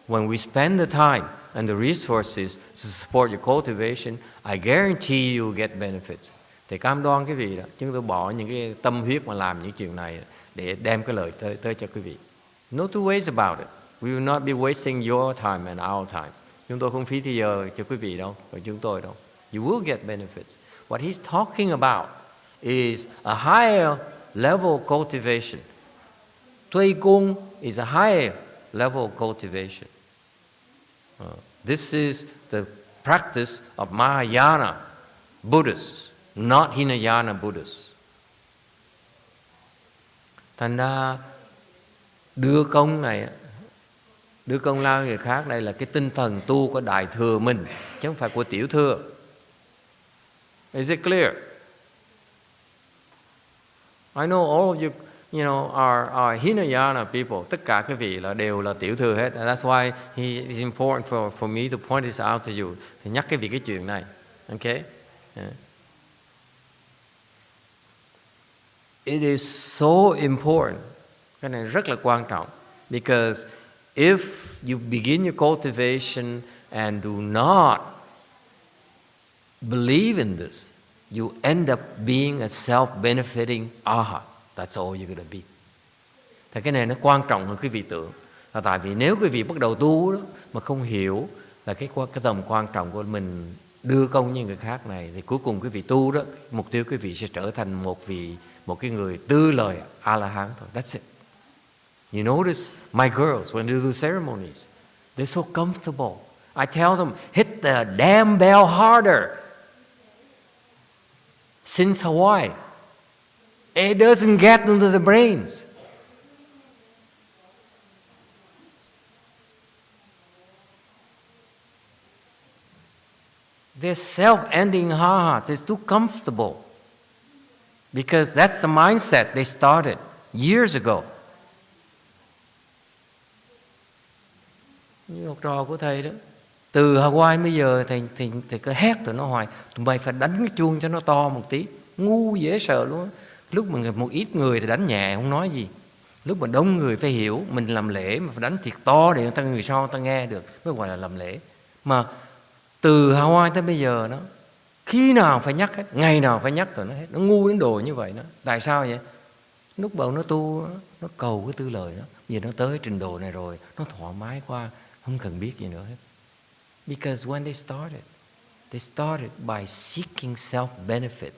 when we spend the time and the resources to support your cultivation, I guarantee you will get benefits. Thầy cam đoan cái vị đó, chúng tôi bỏ những cái tâm huyết mà làm những chuyện này để đem cái lợi tới cho quý vị. No two ways about it. We will not be wasting your time and our time. Chúng tôi không phí thời giờ cho quý vị đâu, và chúng tôi đâu. You will get benefits. What he's talking about is a higher level cultivation. Tui Kung is a higher level cultivation. This is the practice of Mahayana Buddhists, not Hinayana Buddhists. Thành ra đưa công này, đưa công lao người khác, đây là cái tinh thần tu của đại thừa mình, chứ không phải của tiểu thừa. Is it clear? I know all of you, are Hinayana people. Tất cả các vị đều là tiểu thừa hết. That's why it is important for me to point this out to you. Thì nhắc cái việc cái chuyện này. Okay? Yeah. It is so important. Cái này rất là quan trọng. Because if you begin your cultivation and do not believe in this, you end up being a self-benefiting aha. That's all you're going to be. Thì cái này nó quan trọng hơn quý vị tưởng. Là tại vì nếu quý vị bắt đầu tu đó mà không hiểu là cái tầm quan trọng của mình đưa công như người khác này, thì cuối cùng quý vị tu đó, mục tiêu quý vị sẽ trở thành một cái người tư lời A-la-hán thôi. That's it. You notice my girls when they do ceremonies, they're so comfortable. I tell them, hit the damn bell harder. Since Hawaii, it doesn't get into the brains. Their self-ending hearts is too comfortable because that's the mindset they started years ago. Như học trò của thầy đó, từ Hawaii bây giờ thầy cứ hét tụi nó hoài, tụi mày phải đánh cái chuông cho nó to một tí, ngu dễ sợ luôn. Lúc mà một ít người thì đánh nhẹ không nói gì, lúc mà đông người phải hiểu mình làm lễ mà phải đánh thiệt to để người sau người ta nghe được mới gọi là làm lễ. Mà từ Hawaii tới bây giờ đó, khi nào phải nhắc hết, ngày nào phải nhắc tụi nó hết, nó ngu đến đồ như vậy đó. Tại sao vậy? Lúc đầu nó tu, nó cầu cái tư lời đó, giờ nó tới trình độ này rồi, nó thoải mái qua, không cần biết gì nữa hết. Because when they started by seeking self-benefit.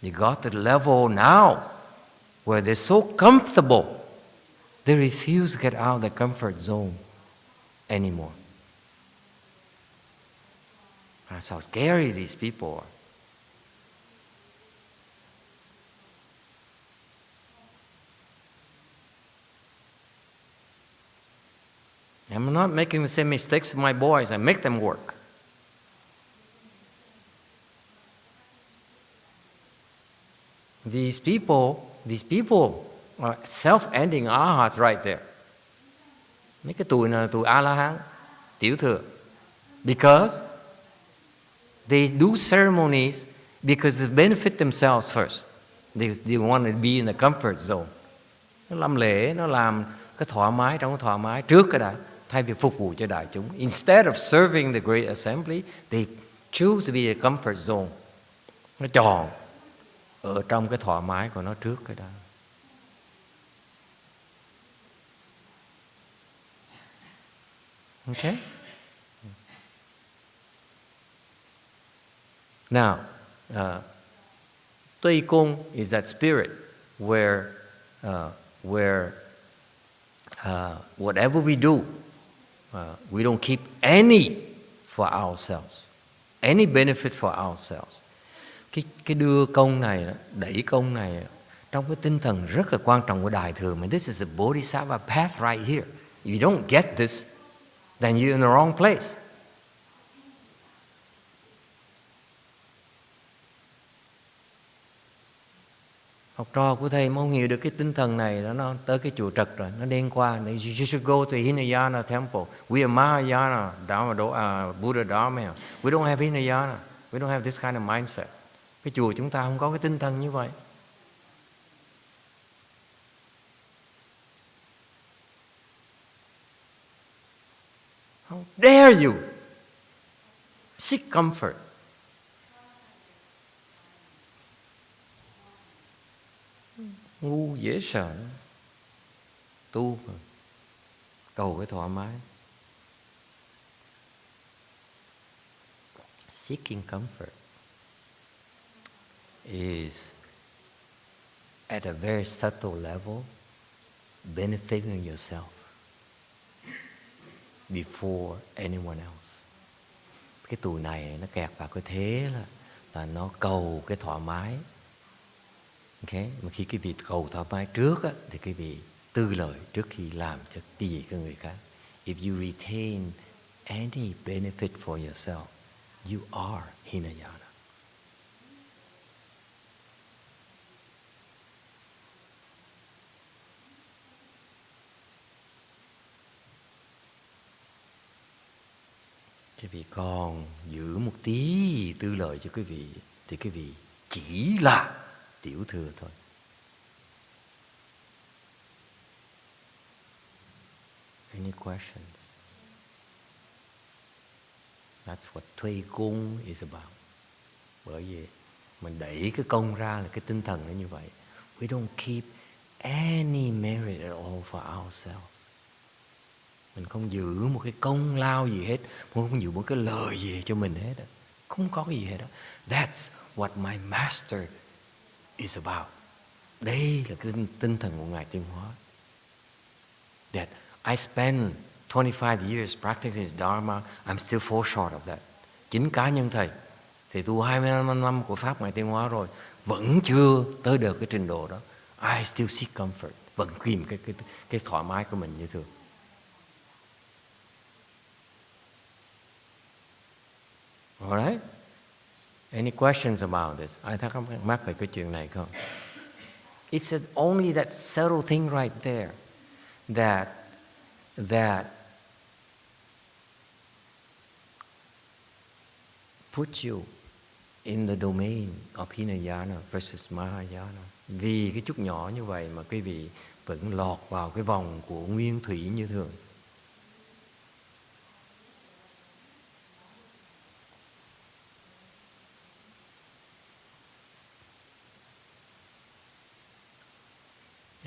They got to the level now where they're so comfortable, they refuse to get out of the comfort zone anymore. That's how scary these people are. I'm not making the same mistakes with my boys. I make them work. These people are self-ending arhats right there. Mấy cái tụi này là tụi A-la-hán, tiểu thừa. Because they do ceremonies because they benefit themselves first. They want to be in the comfort zone. Nó làm lễ, nó làm cái thoải mái trong cái thoải mái trước cái đã, thay vì phục vụ cho đại chúng. Instead of serving the great assembly, they choose to be in the comfort zone. Nó chọn ở trong cái thoải mái của nó trước cái đó. Okay? Now, Tui Kung is that spirit where whatever we do, we don't keep any for ourselves, any benefit for ourselves. Cái đưa công này, đẩy công này trong cái tinh thần rất là quan trọng của Đại Thừa. This is a Bodhisattva path right here. If you don't get this, then you're in the wrong place. Học trò của thầy mà không hiểu được cái tinh thần này, nó tới cái chùa Trật rồi, nó đen qua. You should go to Hinayana temple. We are Mahayana, Buddha Dharma. We don't have Hinayana. We don't have this kind of mindset. Cái chùa chúng ta không có cái tinh thần như vậy. How dare you seek comfort? Ngu dễ sợ. Tu cầu cái thoải mái. Seeking comfort is at a very subtle level benefiting yourself before anyone else. Cái tụi này nó kẹt vào cái thế là nó cầu cái thoải mái. Okay? Mà khi cái vị cầu thoải mái trước á, thì cái vị tư lời trước khi làm cho cái gì cho người khác. If you retain any benefit for yourself, you are Hinayana. Cái vị còn giữ một tí tư lợi cho quý vị, thì quý vị chỉ là tiểu thừa thôi. Any questions? That's what Thuy Cung is about. Bởi vì mình đẩy cái công ra là cái tinh thần nó như vậy. We don't keep any merit at all for ourselves. Mình không giữ một cái công lao gì hết, không giữ một cái lời gì cho mình hết. Không có cái gì hết đó. That's what my master is about. Đây là cái tinh thần của Ngài Tiến Hóa. That I spent 25 years practicing Dharma, I'm still fall short of that. Chính cá nhân thầy tu 25 năm của Pháp Ngài Tiến Hóa rồi, vẫn chưa tới được cái trình độ đó. I still seek comfort, vẫn tìm cái thoải mái của mình như thường. Alright? Any questions about this? Ai thắc mắc về cái chuyện này không? It's only that subtle thing right there that put you in the domain of Hinayana versus Mahayana. Vì cái chút nhỏ như vậy mà quý vị vẫn lọt vào cái vòng của nguyên thủy như thường.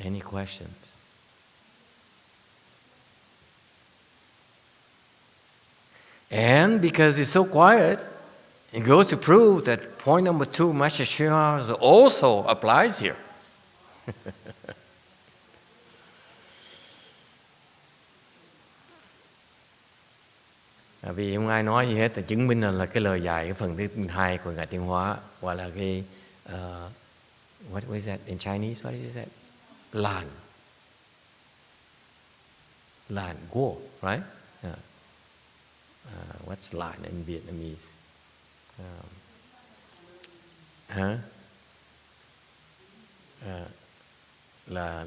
Any questions? And because it's so quiet, it goes to prove that point number 2, Master Shriha also applies here. Vì không ai nói gì hết, thì chứng minh là cái lời dạy cái phần thứ 2 của Ngài Tiến Hóa, hoặc là cái what is that in Chinese? What is that? Lan Guo, right? What's Lan in Vietnamese? Là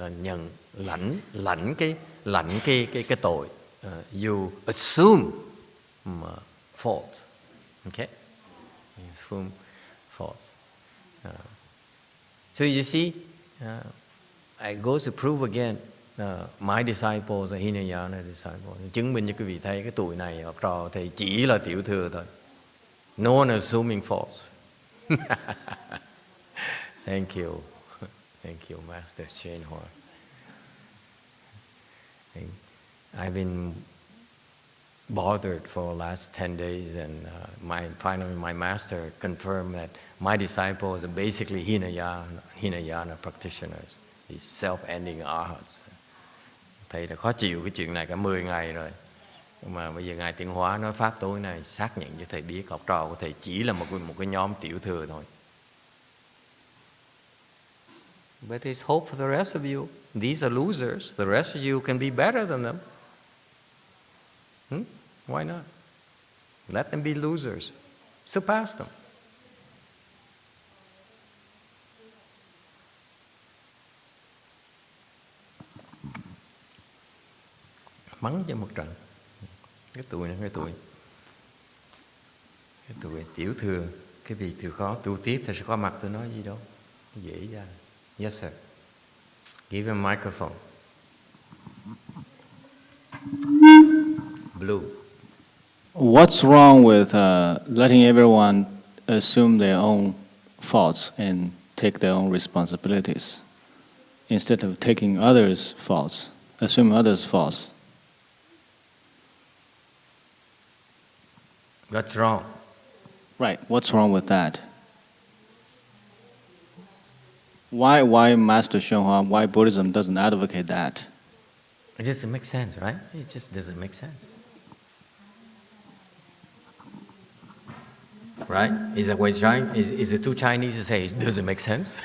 nhận lãnh cái tội. You assume fault, okay? You assume fault. So you see, it goes to prove again. My disciples are Hinayana disciples. Chứng minh cho quý vị thấy cái tuổi này học trò thầy chỉ là tiểu thừa thôi. No one assuming faults. Thank you. Thank you, Master YongHua. I've been bothered for the last 10 days, and finally my master confirmed that my disciples are basically Hinayana practitioners, these self-ending arhats. Thầy đã khó chịu cái chuyện này cả 10 ngày rồi. Mà bây giờ Ngài Tiến Hóa nói pháp tối này xác nhận cho thầy biết học trò của thầy chỉ là một cái nhóm tiểu thừa thôi. But there's hope for the rest of you. These are losers. The rest of you can be better than them. Why not? Let them be losers. Surpass them. Mắng cho một trận. Cái tuổi này, cái tuổi tiểu thừa, cái vị thừa khó tu tiếp thì sẽ có mặt tôi nói gì đâu, dễ dàng. Yes sir. Give him a microphone. Blue. What's wrong with letting everyone assume their own faults and take their own responsibilities instead of taking others' faults, assuming others' faults? That's wrong. Right. What's wrong with that? Why Master YongHua, why Buddhism doesn't advocate that? It doesn't make sense, right? It just doesn't make sense. Right? Is that what he's trying? Is it too Chinese to say it doesn't make sense?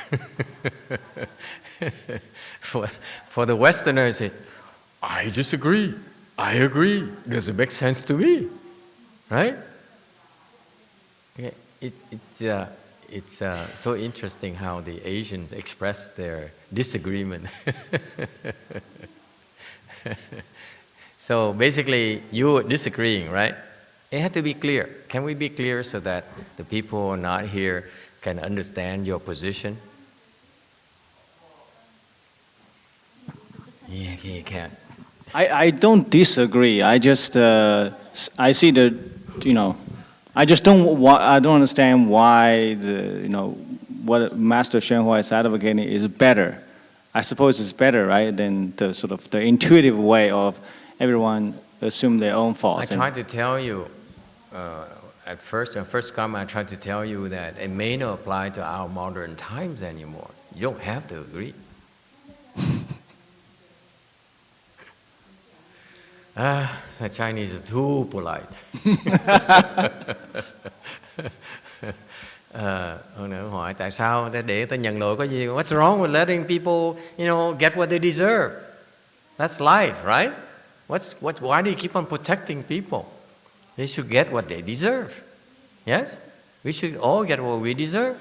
For the Westerners, I disagree. I agree. Doesn't make sense to me. Right? It's so interesting how the Asians express their disagreement. So basically, you're disagreeing, right? It has to be clear. Can we be clear so that the people who are not here can understand your position? Yeah, you can. I don't disagree. I just I see the, I just I don't understand why what Master YongHua is advocating is better I suppose it's better, right, than the sort of the intuitive way of everyone assume their own I faults. tried to tell you at first comment, I tried to tell you that it may not apply to our modern times anymore. You don't have to agree. The Chinese are too polite. Ông nữ hỏi tại sao để ta nhận lỗi có gì? What's wrong with letting people, get what they deserve? That's life, right? Why do you keep on protecting people? They should get what they deserve. Yes? We should all get what we deserve.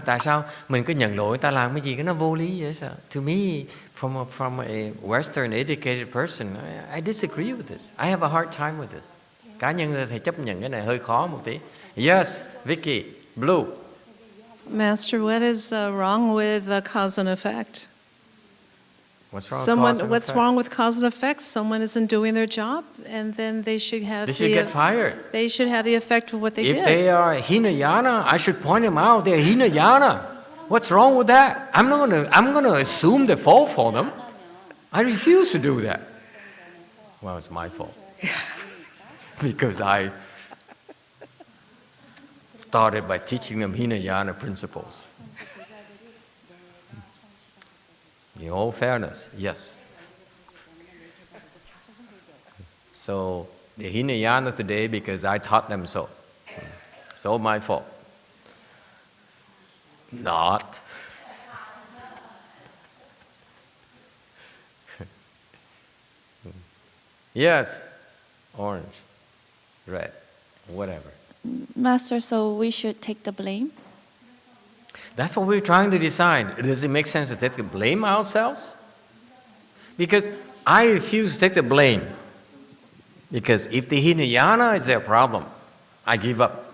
Tại sao mình cứ nhận lỗi, ta làm cái gì cái nó vô lý vậy sao? To me, from a Western educated person, I disagree with this. I have a hard time with this. Cá nhân thầy chấp nhận cái này hơi khó một tí. Yes, Vicky, Blue. Master, what is wrong with cause and effect? What's wrong? What's wrong with cause and effect? Someone isn't doing their job, and then they should have. They should get fired. They should have the effect of what they did. If they are Hinayana, I should point them out. They're Hinayana. What's wrong with that? I'm gonna assume the fault for them. I refuse to do that. Well, it's my fault because I started by teaching them Hinayana principles. In all fairness, yes. So they're Hinayana today because I taught them so. So my fault. Not. Yes, orange, red, whatever. Master, so we should take the blame? That's what we're trying to decide. Does it make sense to take the blame ourselves? Because I refuse to take the blame. Because if the Hinayana is their problem, I give up.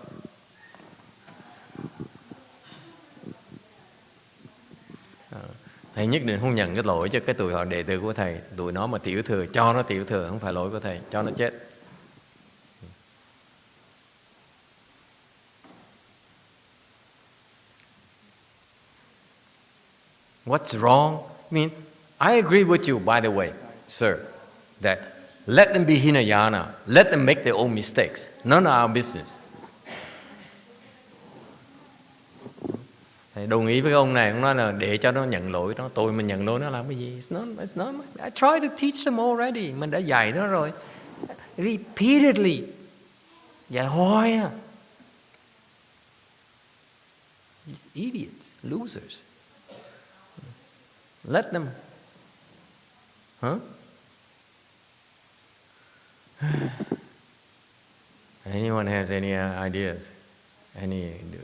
Thầy nhất định không nhận cái lỗi cho cái tụi họ đệ tử của thầy. Tụi nó mà tiểu thừa, cho nó tiểu thừa, không phải lỗi của thầy, cho nó chết. What's wrong? I mean, I agree with you, by the way, sir, that let them be Hinayana, let them make their own mistakes. None of our business. Thầy đồng ý với ông này, ông nói là để cho nó nhận lỗi đó, tôi mình nhận lỗi nó làm cái gì? It's not. I tried to teach them already. Mình đã dạy nó rồi. Repeatedly. Dạy hoài à. These idiots, losers. Let them. Huh? Anyone has any ideas?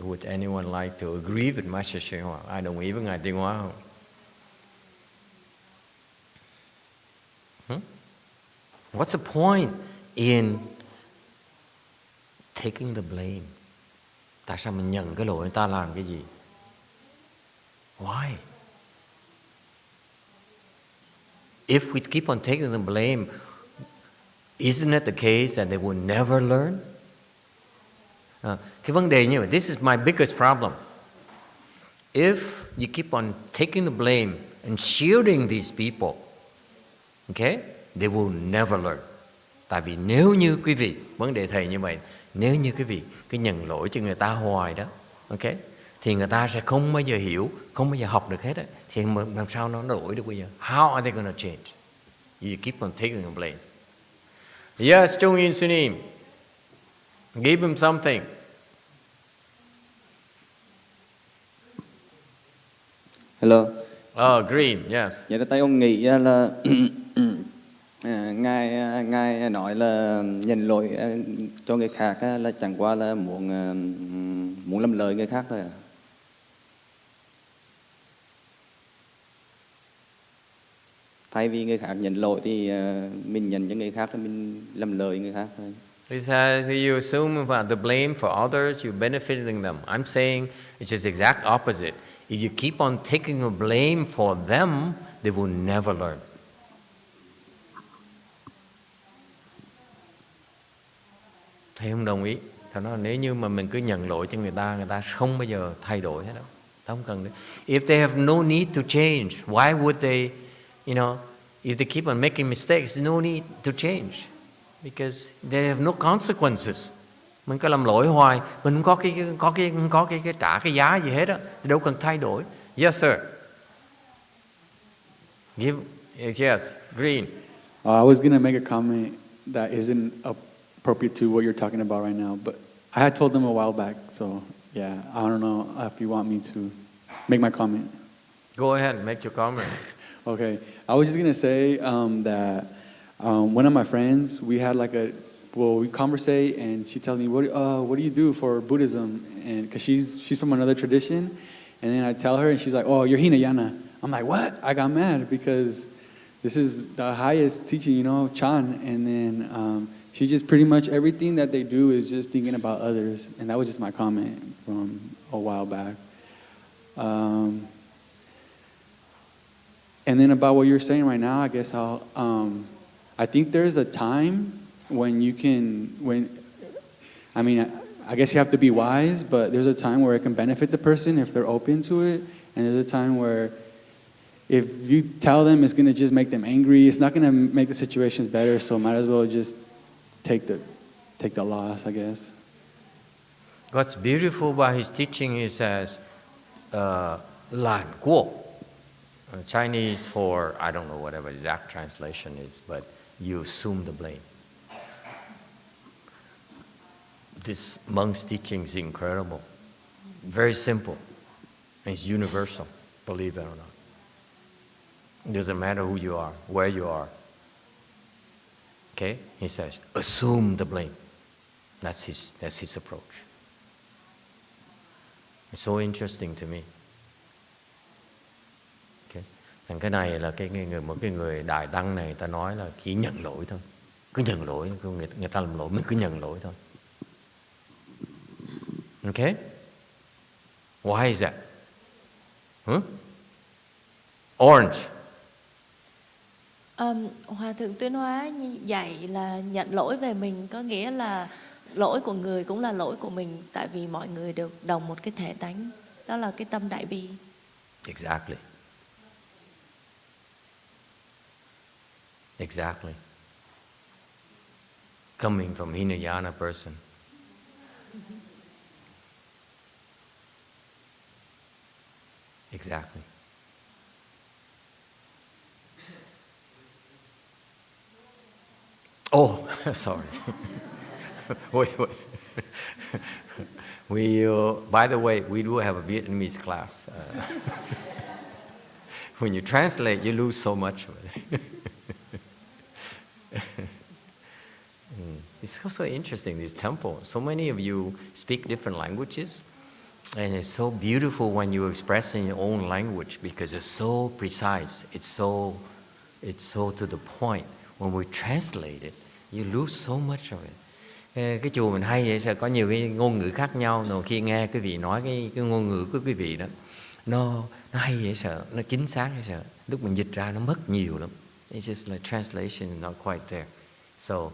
Would anyone like to agree with Master YongHua? Ai đồng ý với Ngài Tiên Hóa không? What's the point in taking the blame? Tại sao mình nhận cái lỗi người ta làm cái gì? Why? If we keep on taking the blame, isn't it the case that they will never learn? Cái vấn đề như vậy, this is my biggest problem. If you keep on taking the blame and shielding these people, okay, they will never learn. Tại vì nếu như quý vị, vấn đề thầy như vậy, nếu như quý vị cứ nhận lỗi cho người ta hoài đó, okay, thì người ta sẽ không bao giờ hiểu, không bao giờ học được hết á. Thì làm sao nó đổi được bây giờ? How are they going to change? You keep on taking the blame. Yes, Chung Yin Sunim. Give him something. Hello. Oh, green, yes. Vậy là tay ông nghĩ là ngài nói là nhận lỗi cho người khác là chẳng qua là muốn làm lợi người khác thôi à? Thay vì người khác nhận lỗi thì mình nhận cho người khác thì mình làm lợi người khác thôi. It says you assume the blame for others, you're benefiting them. I'm saying it's just exact opposite. If you keep on taking the blame for them, they will never learn. Thầy không đồng ý. Thầy nói nếu như mà mình cứ nhận lỗi cho người ta không bao giờ thay đổi hết đâu. Không cần nữa. If they have no need to change, why would they, if they keep on making mistakes, no need to change. Because they have no consequences. Mình có làm lỗi hoài, mình không có cái trả cái giá gì hết á, thì đâu cần thay đổi. Yes, sir. Yes, Green. I was going to make a comment that isn't appropriate to what you're talking about right now, but I had told them a while back, so yeah, I don't know if you want me to make my comment. Go ahead and make your comment. Okay, I was just going to say that one of my friends, we had we conversate, and she tells me, what do you do for Buddhism? And because she's from another tradition, and then I tell her, and she's like, oh, you're Hinayana. I'm like, what? I got mad because this is the highest teaching, Chan. And then she just pretty much everything that they do is just thinking about others. And that was just my comment from a while back. And then about what you're saying right now, I guess I think there's a time when I guess you have to be wise, but there's a time where it can benefit the person if they're open to it. And there's a time where if you tell them it's going to just make them angry, it's not going to make the situations better, so might as well just take the loss, I guess. What's beautiful about his teaching, he says, 揽过. Chinese for, I don't know whatever exact translation is, but you assume the blame. This monk's teaching is incredible. Very simple. And it's universal, believe it or not. It doesn't matter who you are, where you are. Okay? He says, assume the blame. That's his approach. It's so interesting to me. Okay? Thành cái này là một cái người đại tăng này, ta nói là chỉ nhận lỗi thôi. Cứ nhận lỗi, người ta làm lỗi, mình cứ nhận lỗi thôi. Okay? Why is that? Orange. Hòa thượng Tuyên Hóa như vậy là nhận lỗi về mình, có nghĩa là lỗi của người cũng là lỗi của mình, tại vì mọi người đều đồng một cái thể tánh, đó là cái tâm đại bi. Exactly. Exactly. Coming from Hinayana person. Exactly. Oh, sorry. Wait. By the way, we do have a Vietnamese class. When you translate, you lose so much of it. It's also interesting, this temple. So many of you speak different languages, and it's so beautiful when you express in your own language because it's so precise. It's so to the point. When we translate it, you lose so much of it. Cái chùa mình hay vậy, sao có nhiều cái ngôn ngữ khác nhau. Rồi khi nghe quý vị nói cái ngôn ngữ của quý vị đó, nó hay vậy sợ, nó chính xác vậy sợ. Lúc mình dịch ra nó mất nhiều lắm. It's just like translation is not quite there. So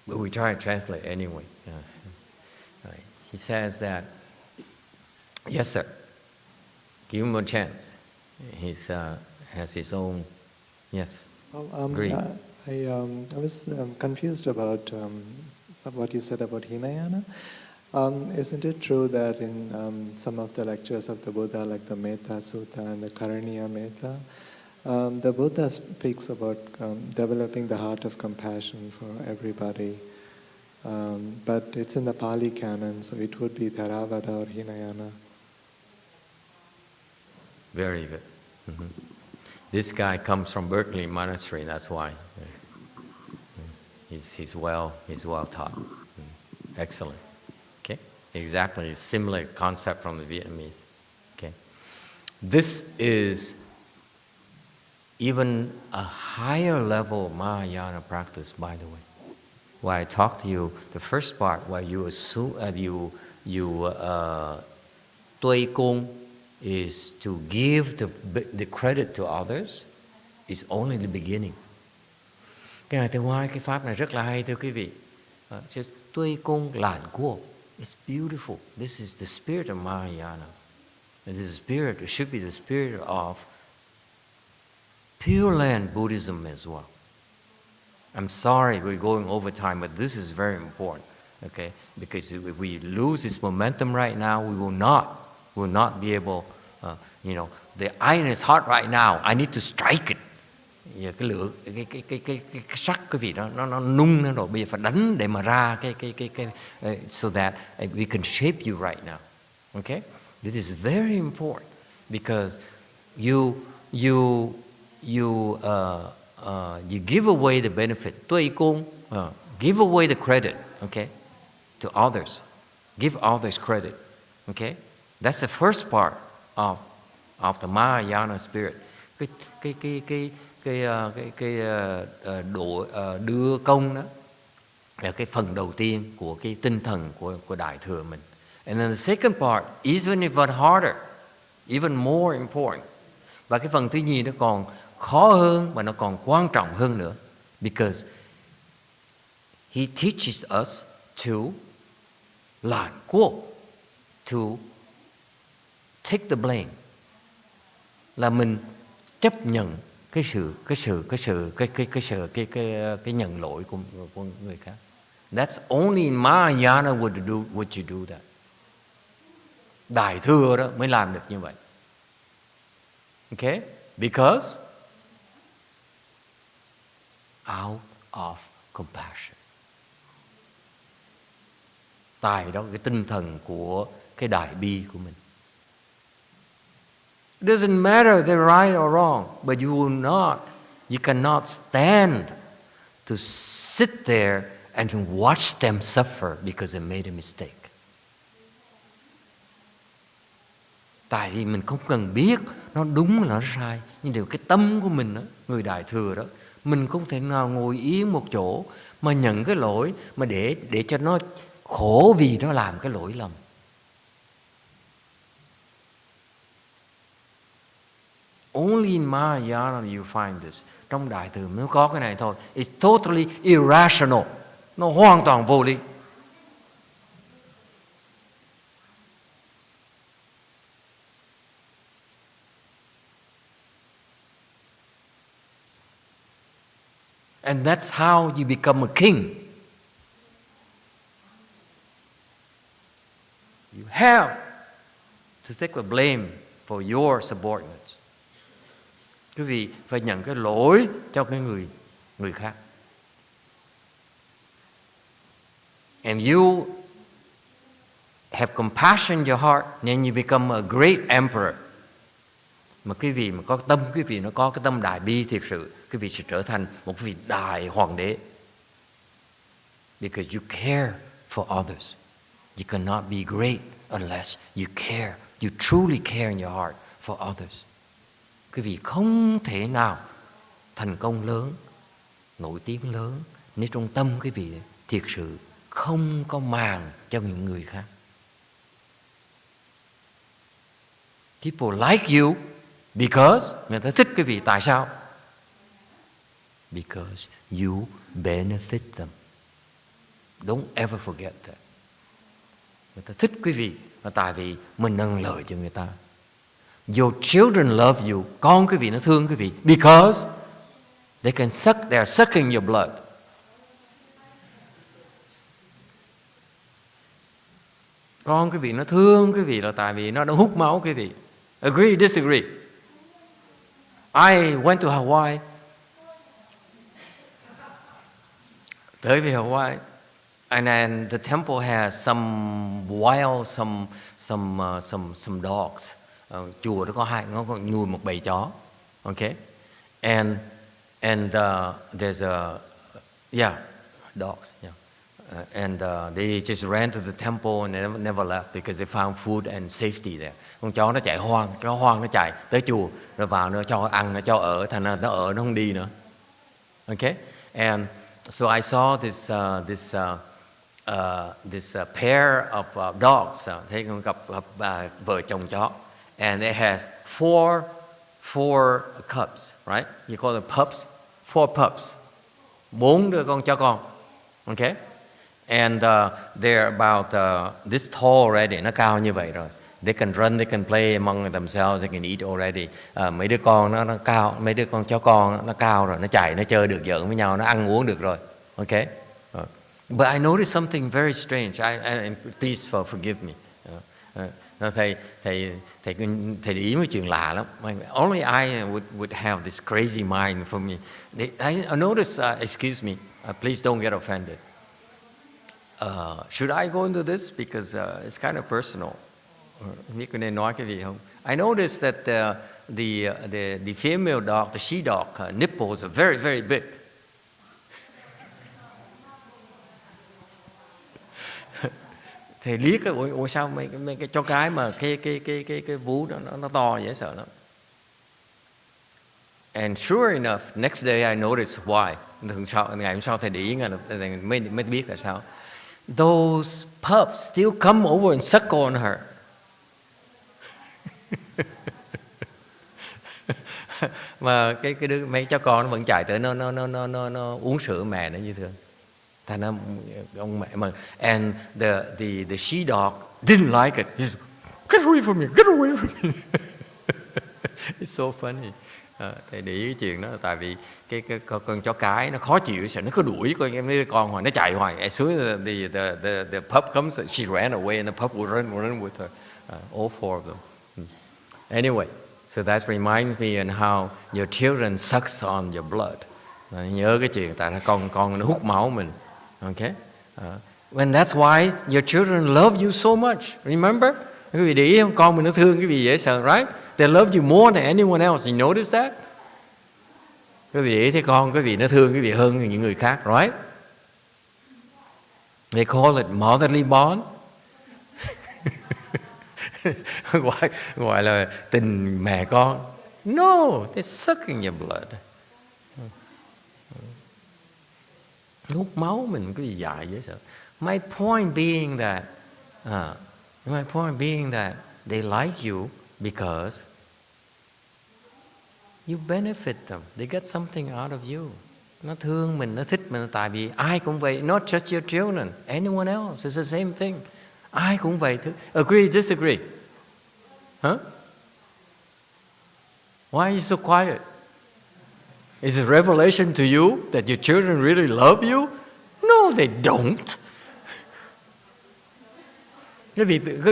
but we try to translate anyway. Right. He says that, yes, sir. Give him a chance. He has his own, yes. Green. I was confused about what you said about Hinayana. Isn't it true that in some of the lectures of the Buddha, like the Metta Sutta and the Karaniya Metta, the Buddha speaks about developing the heart of compassion for everybody, but it's in the Pali canon, so it would be Theravada or Hinayana. Very good. Mm-hmm. This guy comes from Berkeley Monastery, that's why. He's well taught. Excellent. Okay, exactly similar concept from the Vietnamese. Okay, this is even a higher level of Mahayana practice, by the way. Why I talked to you, the first part where you assume Tui Kung is to give the credit to others, is only the beginning. Cái này thứ hai, cái pháp này rất là hay thưa quý vị. Just推功揽过. It's beautiful. This is the spirit of Mahayana. And this spirit, it should be the spirit of Pure Land Buddhism as well. I'm sorry we're going over time, but this is very important, okay? Because if we lose this momentum right now, we will not be able, the iron is hot right now. I need to strike it. Giờ cái lửa, cái sắt cái vị đó nó nung nó rồi, bây giờ phải đánh để mà ra cái so that we can shape you right now, okay? This is very important because you give away the benefit, 对公, give away the credit, okay, to others, give others credit, okay? That's the first part of the Mahayana spirit. Cái đưa công đó là cái phần đầu tiên của cái tinh thần của Đại Thừa mình. And then the second part, even harder, even more important. Và cái phần thứ nhì nó còn khó hơn và nó còn quan trọng hơn nữa. Because he teaches us to lãn quốc, to take the blame. Là mình chấp nhận cái nhận lỗi của người khác. That's only in Mahayana would you do that. Đại Thừa đó mới làm được như vậy. Okay? Because out of compassion. Tại đó cái tinh thần của cái đại bi của mình. It doesn't matter they're right or wrong, but you cannot stand to sit there and watch them suffer because they made a mistake. Tại vì mình không cần biết nó đúng là nó sai, nhưng điều cái tâm của mình đó, người Đại Thừa đó, mình không thể nào ngồi yên một chỗ mà nhận cái lỗi mà để cho nó khổ vì nó làm cái lỗi lầm. Only in Mahayana you find this. Trong Đại Thừa mới có cái này thôi. It's totally irrational. Nó hoàn toàn vô lý. And that's how you become a king. You have to take the blame for your subordinates. Quý vị phải nhận cái lỗi cho cái người khác. And you have compassion in your heart, then you become a great emperor. Mà quý vị mà có tâm, quý vị nó có cái tâm đại bi thiệt sự, quý vị sẽ trở thành một vị đại hoàng đế. Because you care for others. You cannot be great unless you care. You truly care in your heart for others. Quý vị không thể nào thành công lớn, nổi tiếng lớn nếu trong tâm quý vị thiệt sự không có màng cho những người khác. People like you because người ta thích quý vị. Tại sao? Because you benefit them. Don't ever forget that. Người ta thích quý vị là tại vì mình nâng lợi cho người ta. Your children love you. Con quý vị nó thương quý vị because they're sucking your blood. Con quý vị nó thương quý vị là tại vì nó đã hút máu quý vị. Agree, disagree? I went to Hawaii. Tới về Hawaii, and then the temple has some wild, some dogs. Chùa nó có nuôi một bầy chó, okay, and there's dogs, and they just ran to the temple and they never left because they found food and safety there. Con chó nó chạy hoang, chó hoang nó chạy tới chùa rồi vào nó cho ăn, nó cho ở, thành ra nó ở nó không đi nữa, okay, and so I saw this pair of dogs. Thấy con gặp vợ chồng chó. And it has four cubs, right? You call them pups. 4 pups. 4 đứa con chó con. Okay? And they're about this tall already, nó cao như vậy rồi. They can run, they can play among themselves, they can eat already. Mấy đứa con nó cao, mấy đứa con chó con nó cao rồi, nó chạy, nó chơi được, giỡn với nhau, nó ăn uống được rồi. Okay? But I noticed something very strange. And please forgive me. Thầy để ý mấy chuyện lạ lắm. Only I would have this crazy mind for me. I noticed, excuse me, please don't get offended. Should I go into this because it's kind of personal? Biết có nên nói cái gì không? I noticed that the female dog, the she dog, nipples are very, very big. Thầy liếc cái ủa sao mấy cái chó cái mà cái vú nó to dễ sợ lắm. And sure enough, next day I noticed why. Ngày hôm sau thầy để ý mới biết là sao. Those pups still come over and suckle on her. Mà cái đứa mấy cháu con nó vẫn chạy tới nó uống sữa mẹ nó như thường. Thành ra ông mẹ mà and the she dog didn't like it. He's, get away from me, get away from me. It's so funny. Thầy để ý cái chuyện đó là tại vì cái con chó cái nó khó chịu, sợ nó cứ đuổi cái con hoài, nó chạy hoài. As soon as the pup comes, she ran away and the pup would run with her. All four of them. Anyway, so that reminds me on how your children sucks on your blood. Nhớ cái chuyện tại con nó hút máu mình. Okay? And that's why your children love you so much. Remember? Quý vị để ý không? Con mình nó thương quý vị dễ sợ, right? They love you more than anyone else. You notice that? Quý vị để ý thấy con quý vị nó thương quý vị hơn những người khác, right? They call it motherly bond. gọi là tình mẹ con. No, they're sucking your blood. Hút máu mình cái gì dại dễ sợ. My point being that they like you because you benefit them. They get something out of you. Nó thương mình, nó thích mình tại vì ai cũng vậy. Not just your children, anyone else. It's the same thing. Ai cũng vậy. Agree, disagree? Huh? Why are you so quiet? Is it a revelation to you that your children really love you? No, they don't. Cái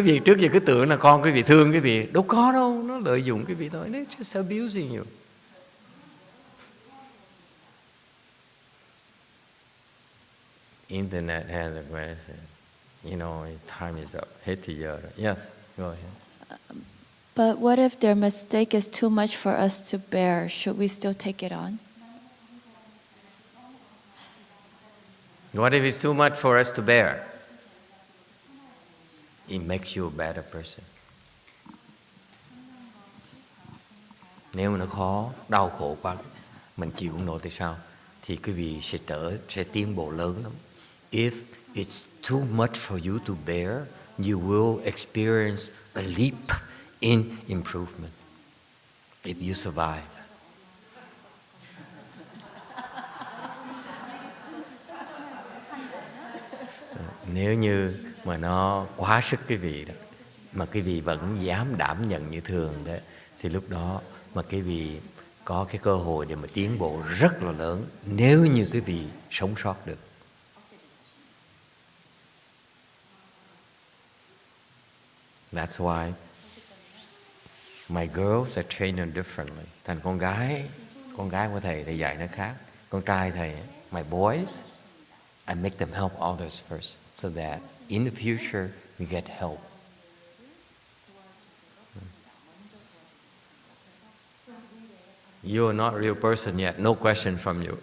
vị trước giờ cứ tưởng là con cái vị thương cái vị, đâu có đâu, nó lợi dụng cái vị thôi. They're just abusing you. Internet has a question. You know, time is up. Hết thì giờ rồi. Yes, go ahead. But what if their mistake is too much for us to bear? Should we still take it on? What if it's too much for us to bear? It makes you a better person. Nếu mà nó khó, đau khổ quá, mình chịu không nổi tại sao? Thì quý vị sẽ tiến bộ lớn lắm. If it's too much for you to bear, you will experience a leap in improvement if you survive. Nếu như mà nó quá sức cái vị đó, mà cái vị vẫn dám đảm nhận như thường đó, thì lúc đó mà cái vị có cái cơ hội để mà tiến bộ rất là lớn nếu như cái vị sống sót được. That's why my girls are trained differently. Thành con gái của thầy dạy nó khác. Con trai thầy, my boys, I make them help others first, so that in the future we get help. You are not a real person yet. No question from you.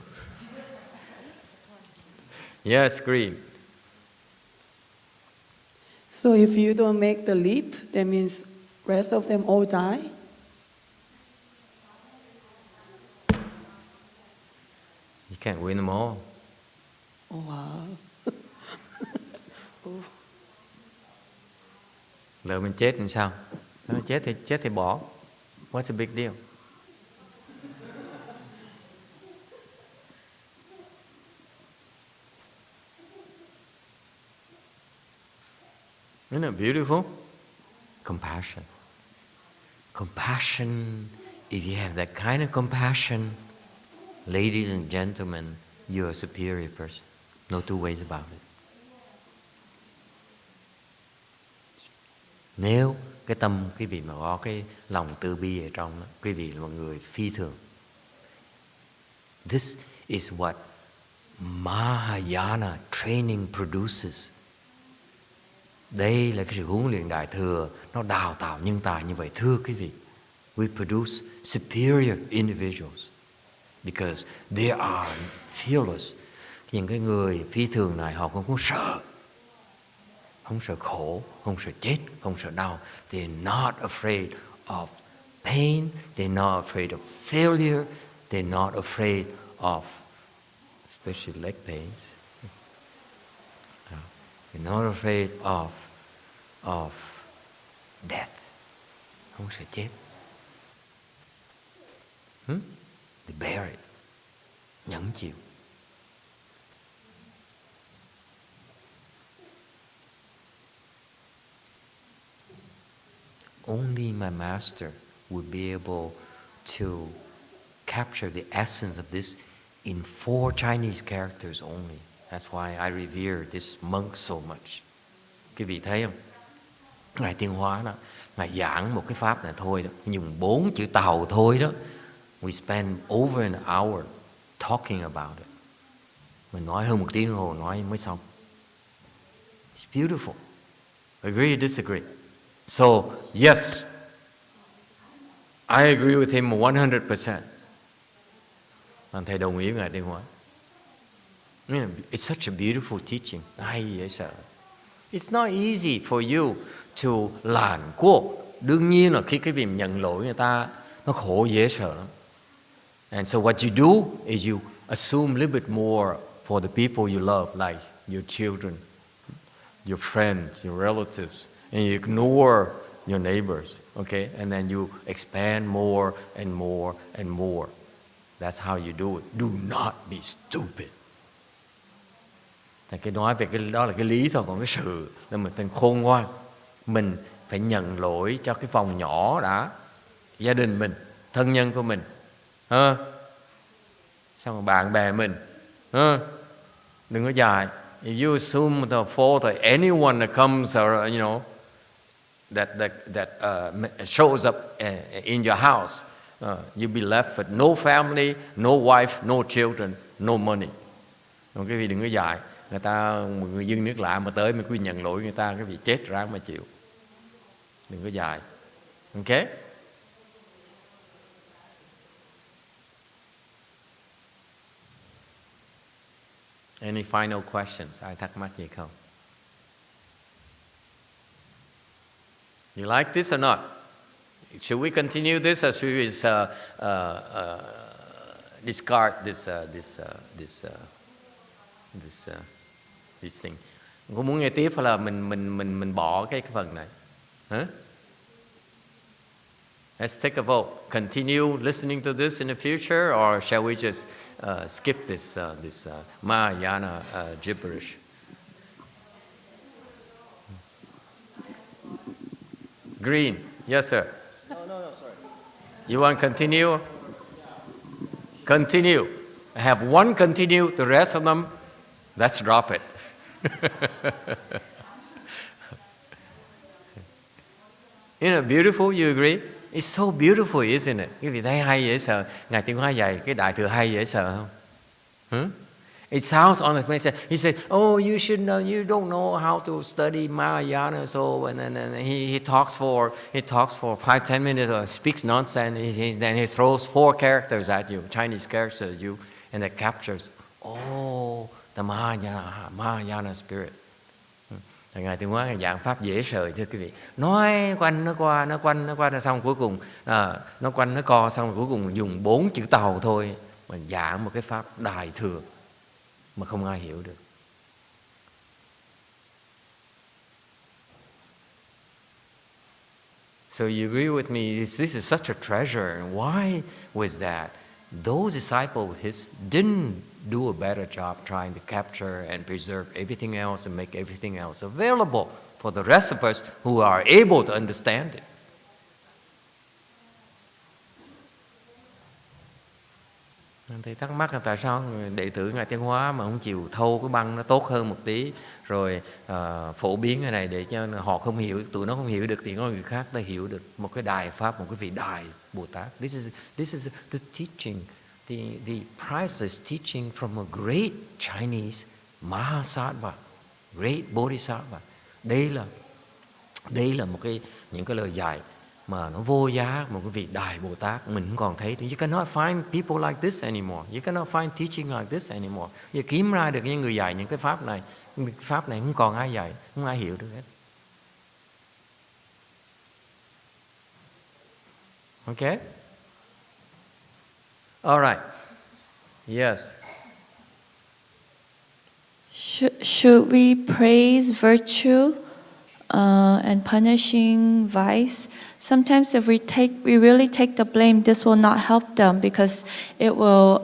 Yes, Green. So if you don't make the leap, that means rest of them all die? You can't win them all. Oh, wow. Lỡ mình chết thì sao? Nếu chết thì bỏ. What's the big deal? Isn't it beautiful? Compassion. Compassion, if you have that kind of compassion, ladies and gentlemen, you're a superior person. No two ways about it. Nếu cái tâm quý vị mà có cái lòng từ bi ở trong đó, quý vị là một người phi thường. This is what Mahayana training produces. Đây là cái sự huấn luyện đại thừa, nó đào tạo nhân tài như vậy. Thưa quý vị, we produce superior individuals because they are fearless. Những cái người phi thường này họ không có sợ. Không sợ khổ, không sợ chết, không sợ đau. They're not afraid of pain. They're not afraid of failure. They're not afraid of, especially leg pains. They're not afraid of death. Không sợ chết. They bear it. Nhẫn chịu. Only my master would be able to capture the essence of this in 4 Chinese characters only. That's why I revere this monk so much. Quý vị thấy không? Ngài Tiên Hóa đó, Ngài giảng một cái pháp này thôi đó, dùng 4 chữ Tàu thôi đó. We spend over an hour talking about it. Mình nói hơn 1 tiếng đồng hồ nói mới xong. It's beautiful. Agree or disagree? So, yes, I agree with him 100%. Anh thầy đồng ý với Ngài Tiên Hóa. It's such a beautiful teaching. Hay dễ sợ. It's not easy for you to lãn quốc. Đương nhiên là khi cái việc nhận lỗi người ta, nó khổ dễ sợ lắm. And so what you do is you assume a little bit more for the people you love, like your children, your friends, your relatives. And you ignore your neighbors, okay? And then you expand more and more and more. That's how you do it. Do not be stupid. Thì cái nói về cái đó là cái lý thôi, còn cái sự là mình phải khôn ngoan. Mình phải nhận lỗi cho cái phòng nhỏ đã, gia đình mình, thân nhân của mình, xong rồi bạn bè mình, đừng có dài. If you assume the fault of anyone that comes, or you know, that shows up in your house, you'll be left with no family, no wife, no children, no money. Còn cái vị đừng có dại. Một người dân nước lạ mà tới mà quý vị nhận lỗi người ta, cái vị chết ráng mà chịu. Đừng có dại. Okay? Any final questions? Ai thắc mắc gì không? You like this or not? Should we continue this, or should we discard this thing? Có muốn nghe tiếp hay là mình bỏ cái phần này? Huh? Let's take a vote. Continue listening to this in the future, or shall we just skip this Mahayana gibberish? Green, yes sir. No, sorry. You want to continue? Continue. I have one continue, the rest of them, let's drop it. Isn't it beautiful? You agree? It's so beautiful, isn't it? Quý vị thấy hay dễ sợ. Ngài Tiên Hóa dạy cái đại thừa hay dễ sợ không? It sounds on the face. He said, "Oh, you should know. You don't know how to study Mahayana." So, and then he talks for 5-10 minutes, or speaks nonsense. Then he throws 4 characters at you, Chinese characters at you, and that captures, the Mahayana spirit. Ngài Tiên Hóa giảng pháp dễ sợ, thưa quý vị. Nói quanh nó qua xong cuối cùng nó quanh nó co xong cuối cùng dùng 4 chữ Tàu thôi mà giảng một cái pháp đại thừa mà không ai hiểu được. So you agree with me? This is such a treasure. And why was that? those disciples of his didn't do a better job trying to capture and preserve everything else and make everything else available for the rest of us who are able to understand it. Thì thắc mắc là tại sao đệ tử Ngài Tiên Hóa mà không chịu thâu cái băng nó tốt hơn một tí, rồi phổ biến cái này để cho họ không hiểu, tụi nó không hiểu được thì có người khác ta hiểu được một cái đài pháp, một cái vị đài Bồ Tát. This is the teaching, the priceless teaching from a great Chinese Mahasattva, great Bodhisattva. Đây là một những cái lời dạy mà nó vô giá, một cái vị đại Bồ Tát mình không còn thấy. You cannot find people like this anymore. You cannot find teaching like this anymore. Giờ kiếm ra được những người dạy những cái pháp này không còn ai dạy, không ai hiểu được hết. Okay? All right. Yes. Should we praise virtue and punishing vice? Sometimes if we really take the blame, this will not help them because it will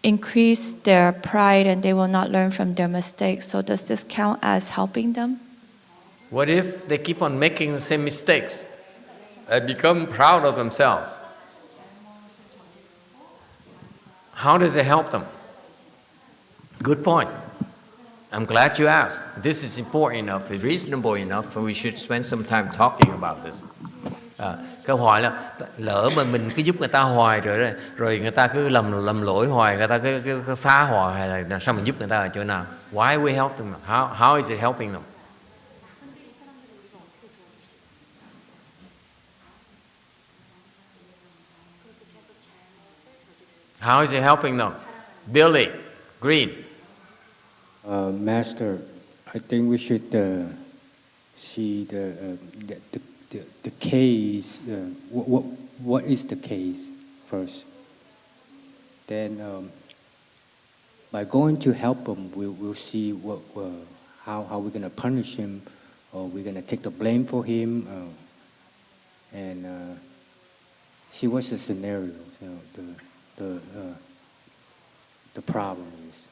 increase their pride and they will not learn from their mistakes. So does this count as helping them? What if they keep on making the same mistakes and become proud of themselves? How does it help them? Good point. I'm glad you asked. This is important enough, it's reasonable enough, and we should spend some time talking about this. Câu hỏi là lỡ mà mình cứ giúp người ta hoài rồi người ta cứ lầm lỗi hoài, người ta cứ phá hoài, hay là sao mình giúp người ta ở chỗ nào? Why we help them? How is it helping them? How is it helping them? Billy, Green. Master, I think we should see the case. What is the case first? Then, by going to help him, we'll see how we're going to punish him, or we're going to take the blame for him, and see what's the scenario. The problem is.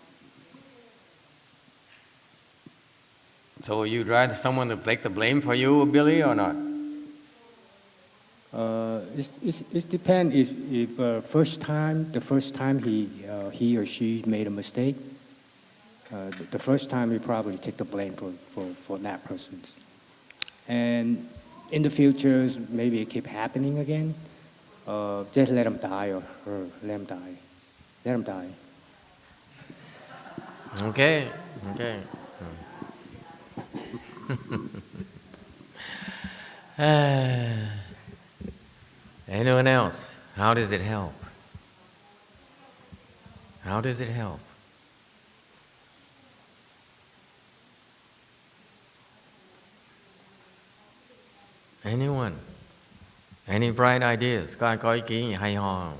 So you tried someone to take the blame for you, Billy, or not? It depends if the first time he or she made a mistake, the first time we probably take the blame for that person. And in the future, maybe it keep happening again. Just let him die or her, let him die. Let him die. Okay. Anyone else? How does it help? How does it help? Anyone? Any bright ideas? Có ai có ý kiến gì hay ho không?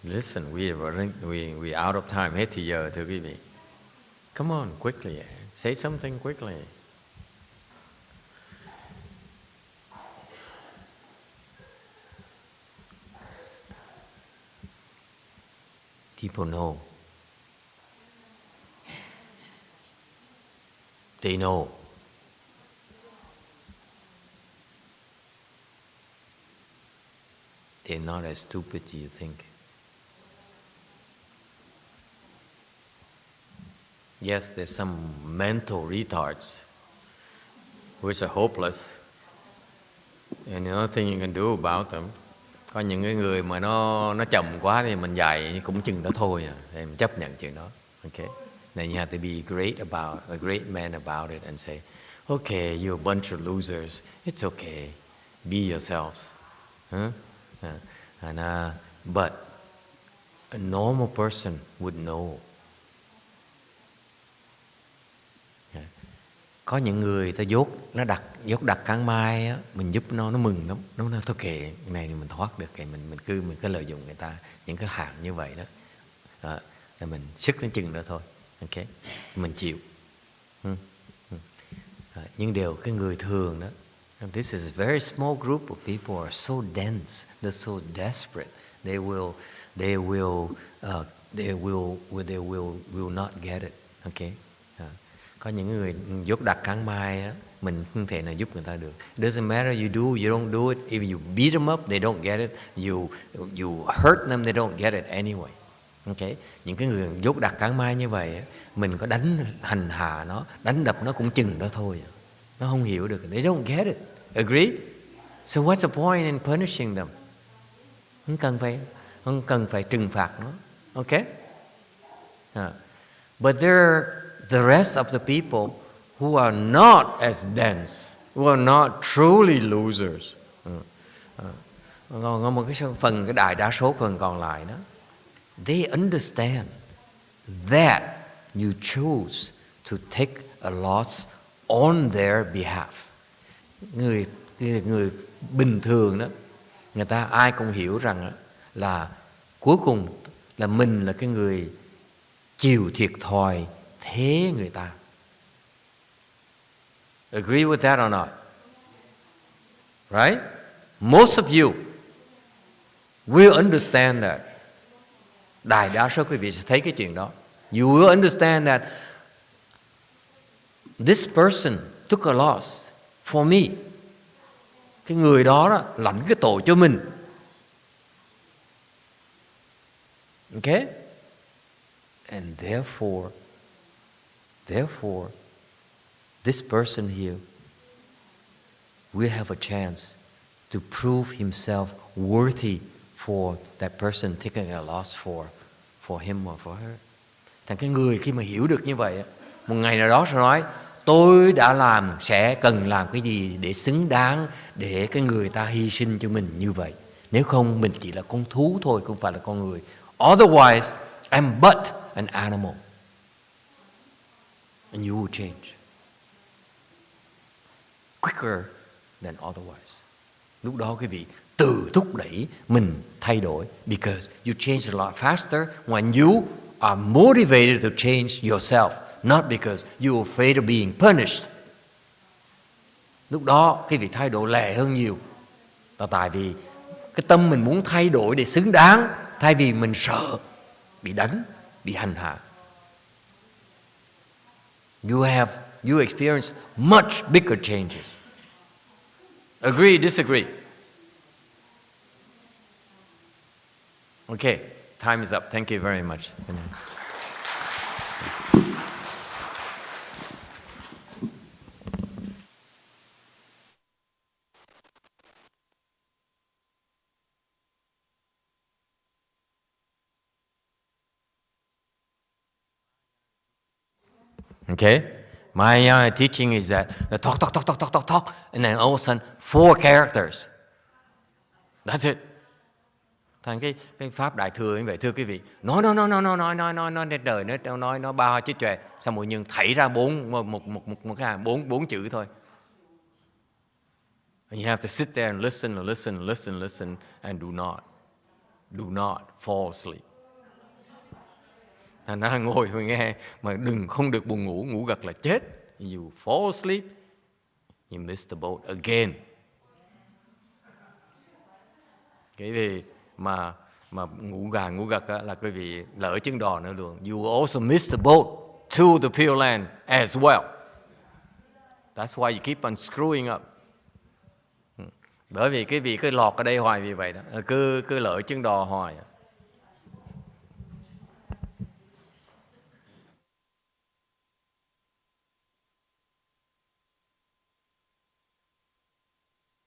Listen, we out of time, hết thì giờ thưa quý vị. Come on, quickly, say something quickly. People know. They know. They're not as stupid as you think. Yes, there's some mental retards which are hopeless, and there's nothing you can do about them. Có những cái người mà nó chậm quá thì mình dạy cũng chừng đó thôi à, thì mình chấp nhận chuyện đó. Okay, then you have to be a great man about it and say, okay, you're a bunch of losers. It's okay, be yourselves. Huh? But a normal person would know. Có những người ta dốt đặt cán mai á, mình giúp nó mừng lắm, nó nói thôi kệ, cái này thì mình thoát được, kệ mình cứ lợi dụng người ta những cái hạng như vậy đó, là mình sức đến chừng đó thôi, ok, mình chịu. Nhưng điều cái người thường đó, this is a very small group of people are so dense, they're so desperate, They will not get it. Okay. Có những người dốt đặt cắn mai á, mình không thể nào giúp người ta được. Doesn't matter you do, you don't do it. If you beat them up, they don't get it. You hurt them, they don't get it anyway. Okay. Những cái người dốt đặt cắn mai như vậy á, mình có đánh hành hạ nó, đánh đập nó cũng chừng đó thôi. Nó không hiểu được. They don't get it. Agree? So what's the point in punishing them? Không cần phải trừng phạt nó. Okay? But there are the rest of the people who are not as dense, who are not truly losers. Còn có một cái phần, cái đại đa số phần còn lại đó, they understand that you choose to take a loss on their behalf. Người bình thường đó, người ta ai cũng hiểu rằng là cuối cùng là mình là cái người chịu thiệt thòi thế người ta. Agree with that or not? Right? Most of you will understand that. Đại đa số quý vị sẽ thấy cái chuyện đó. You will understand that this person took a loss for me. Cái người đó lãnh cái tội cho mình. Okay? And therefore, this person here will have a chance to prove himself worthy for that person taking a loss for him or for her. Thành cái người khi mà hiểu được như vậy, một ngày nào đó sẽ nói, tôi đã sẽ cần làm cái gì để xứng đáng để cái người ta hy sinh cho mình như vậy. Nếu không, mình chỉ là con thú thôi, không phải là con người. Otherwise, I'm but an animal. And you will change quicker than otherwise. Lúc đó quý vị tự thúc đẩy mình thay đổi, because you change a lot faster when you are motivated to change yourself, not because you are afraid of being punished. Lúc đó quý vị thay đổi lẹ hơn nhiều, là tại vì cái tâm mình muốn thay đổi để xứng đáng, thay vì mình sợ bị đánh, bị hành hạ. You experience much bigger changes. Agree, disagree? Okay, time is up. Thank you very much. Okay, my teaching is that talk, and then all of a sudden 4 characters. That's it. Thành cái pháp đại thừa như vậy, thưa quý vị, nói đến đời, nói ba trí tuệ, xong mọi nhân thảy ra bốn chữ thôi. And you have to sit there and listen, and do not fall asleep. Thành ra ngồi và nghe, mà không được buồn ngủ, ngủ gật là chết. You fall asleep, you miss the boat again. Cái gì mà ngủ gật là quý vị lỡ chân đò nữa luôn. You also miss the boat to the Pure Land as well. That's why you keep on screwing up. Bởi vì cái vị cứ lọt ở đây hoài vì vậy đó, cứ lỡ chân đò hoài.